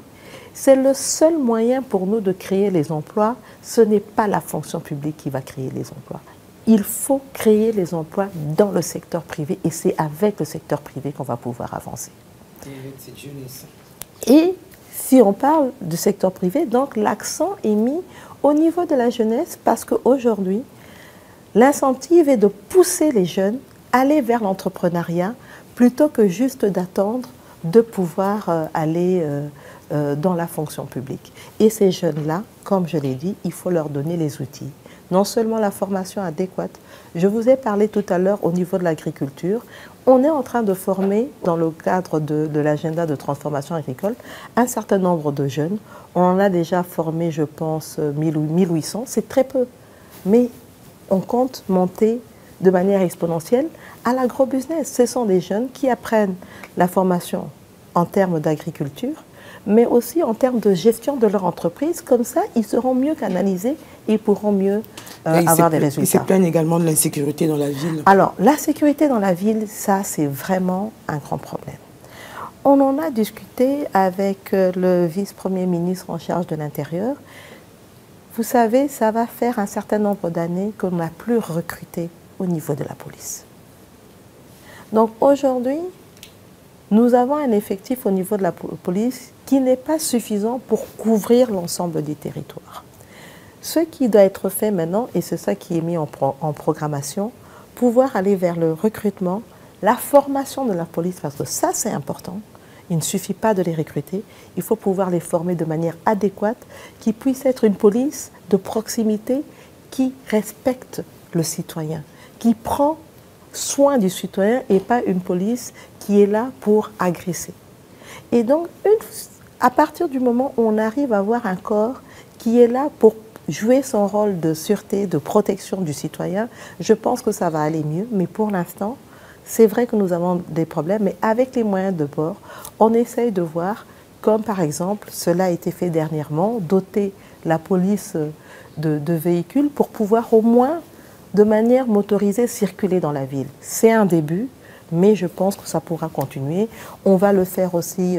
c'est le seul moyen pour nous de créer les emplois. Ce n'est pas la fonction publique qui va créer les emplois. Il faut créer les emplois dans le secteur privé et c'est avec le secteur privé qu'on va pouvoir avancer. Et si on parle du secteur privé, donc l'accent est mis au niveau de la jeunesse parce qu'aujourd'hui, l'incentive est de pousser les jeunes à aller vers l'entrepreneuriat plutôt que juste d'attendre de pouvoir aller dans la fonction publique. Et ces jeunes-là, comme je l'ai dit, il faut leur donner les outils. Non seulement la formation adéquate, je vous ai parlé tout à l'heure au niveau de l'agriculture, on est en train de former, dans le cadre de l'agenda de transformation agricole, un certain nombre de jeunes. On en a déjà formé, je pense, 1000 ou 1800, c'est très peu. Mais on compte monter de manière exponentielle à l'agrobusiness. Ce sont des jeunes qui apprennent la formation en termes d'agriculture, mais aussi en termes de gestion de leur entreprise. Comme ça, ils seront mieux canalisés et pourront mieux avoir des résultats. Ils se plaignent également de l'insécurité dans la ville. Alors, la sécurité dans la ville, ça, c'est vraiment un grand problème. On en a discuté avec le vice-premier ministre en charge de l'Intérieur. Vous savez, ça va faire un certain nombre d'années qu'on n'a plus recruté au niveau de la police. Donc aujourd'hui, nous avons un effectif au niveau de la police qui n'est pas suffisant pour couvrir l'ensemble des territoires. Ce qui doit être fait maintenant, et c'est ça qui est mis en programmation, pouvoir aller vers le recrutement, la formation de la police, parce que ça c'est important. Il ne suffit pas de les recruter, il faut pouvoir les former de manière adéquate, qui puisse être une police de proximité qui respecte le citoyen, qui prend soin du citoyen et pas une police qui est là pour agresser. Et donc, à partir du moment où on arrive à avoir un corps qui est là pour jouer son rôle de sûreté, de protection du citoyen, je pense que ça va aller mieux. Mais pour l'instant, c'est vrai que nous avons des problèmes, mais avec les moyens de bord, on essaye de voir, comme par exemple, cela a été fait dernièrement, doter la police de véhicules pour pouvoir au moins, de manière motorisée, circuler dans la ville. C'est un début, mais je pense que ça pourra continuer. On va le faire aussi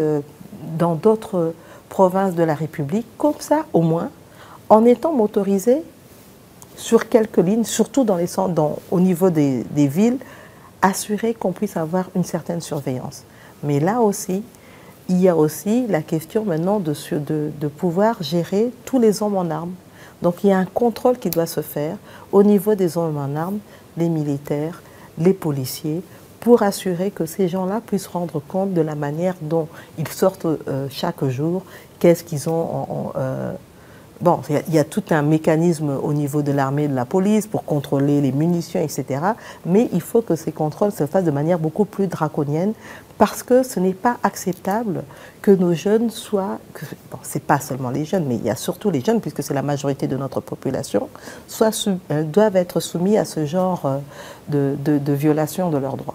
dans d'autres provinces de la République, comme ça au moins, en étant motorisé sur quelques lignes, surtout dans les centres, au niveau des villes, assurer qu'on puisse avoir une certaine surveillance. Mais là aussi, il y a aussi la question maintenant de pouvoir gérer tous les hommes en armes. Donc il y a un contrôle qui doit se faire au niveau des hommes en armes, les militaires, les policiers, pour assurer que ces gens-là puissent rendre compte de la manière dont ils sortent chaque jour, qu'est-ce qu'ils ont bon, il y a tout un mécanisme au niveau de l'armée et de la police pour contrôler les munitions, etc. Mais il faut que ces contrôles se fassent de manière beaucoup plus draconienne parce que ce n'est pas acceptable que nos jeunes soient... Bon, ce n'est pas seulement les jeunes, mais il y a surtout les jeunes, puisque c'est la majorité de notre population, doivent être soumis à ce genre de violation de leurs droits.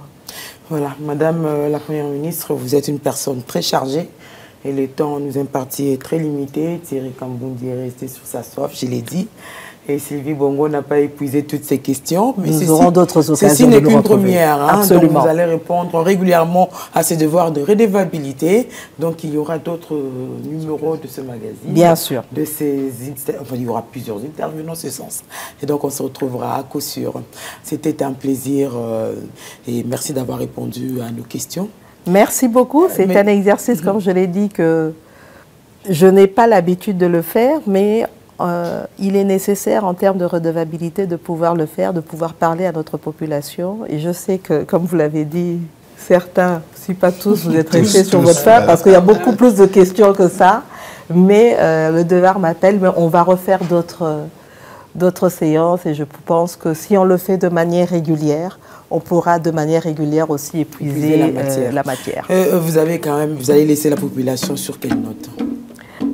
Voilà, Madame la Première ministre, vous êtes une personne très chargée. Et le temps nous imparti est très limité. Thierry Kamboundi est resté sur sa soif, je l'ai dit. Et Sylvie Bongo n'a pas épuisé toutes ces questions. Mais nous aurons d'autres occasions. Ceci n'est qu'une première. Hein, absolument. Donc vous allez répondre régulièrement à ces devoirs de redevabilité. Donc il y aura d'autres numéros de ce magazine. Bien sûr. Enfin, il y aura plusieurs interviews dans ce sens. Et donc on se retrouvera à coup sûr. C'était un plaisir et merci d'avoir répondu à nos questions. Merci beaucoup. C'est un exercice, comme je l'ai dit, que je n'ai pas l'habitude de le faire, mais il est nécessaire en termes de redevabilité de pouvoir le faire, de pouvoir parler à notre population. Et je sais que, comme vous l'avez dit, certains, si pas tous, vous êtes restés sur votre fin, parce qu'il y a beaucoup plus de questions que ça. Mais le devoir m'appelle, mais on va refaire d'autres séances et je pense que si on le fait de manière régulière, on pourra de manière régulière aussi épuiser la matière. Vous allez laisser la population sur quelle note?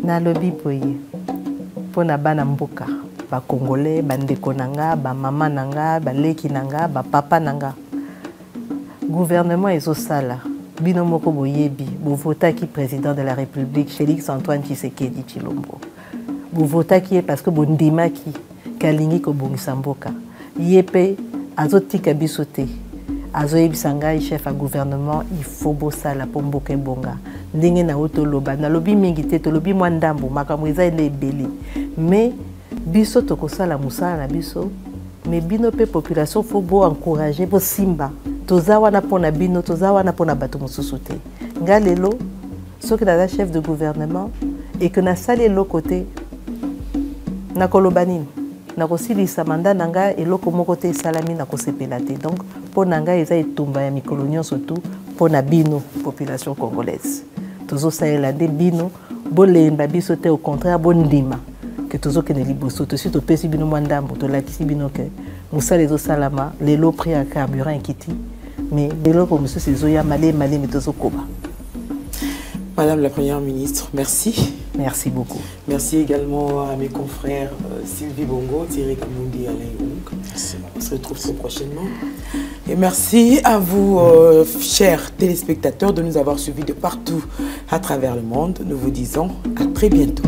Nalobi boye pona bana mboka ba congolais bandeko nanga ba mama nanga ba leki nanga ba papa nanga gouvernement ezosala bino moko boyebi bo votaki président de la République Félix Antoine Tshisekedi Tshilombo bo votaki parce que bondimaki kalingi ko bongisa mboka yepe azotika biso te azoyebisa ngai chef à gouvernement il faut bosala po mboka ebonga ndenge na otoloba nalobi mingi te tolobi mwa ndambo makambo eza ele ebele mais biso tokosala musala na biso mais bino pe population faut bo encourager bo simba toza wana pona bino toza wana pona bato mosusu te nga lelo soki naza chef de gouvernement et que nasali eloko te nakoloba nini nakosilisa manda nanga eloko moko te esalami nakosepela te donc mpo na ngai eza etumba ya mikolo nyonso tu mpo na bino population congolaise tozosalela nde bino bolemba biso te au contraire bondima ke tozokende liboso tosi topesi bino mwa ndambo tolakisi bino ke mosala ezosalama lelo prix ya carburant ekiti mais eloko mosusu ezoya malemi tozokoba. Madame la Première ministre, merci. Merci beaucoup. Merci également à mes confrères Sylvie Bongo, Thierry Kamboundi et Alain Young. On se retrouve très prochainement. Et merci à vous, chers téléspectateurs, de nous avoir suivis de partout à travers le monde. Nous vous disons à très bientôt.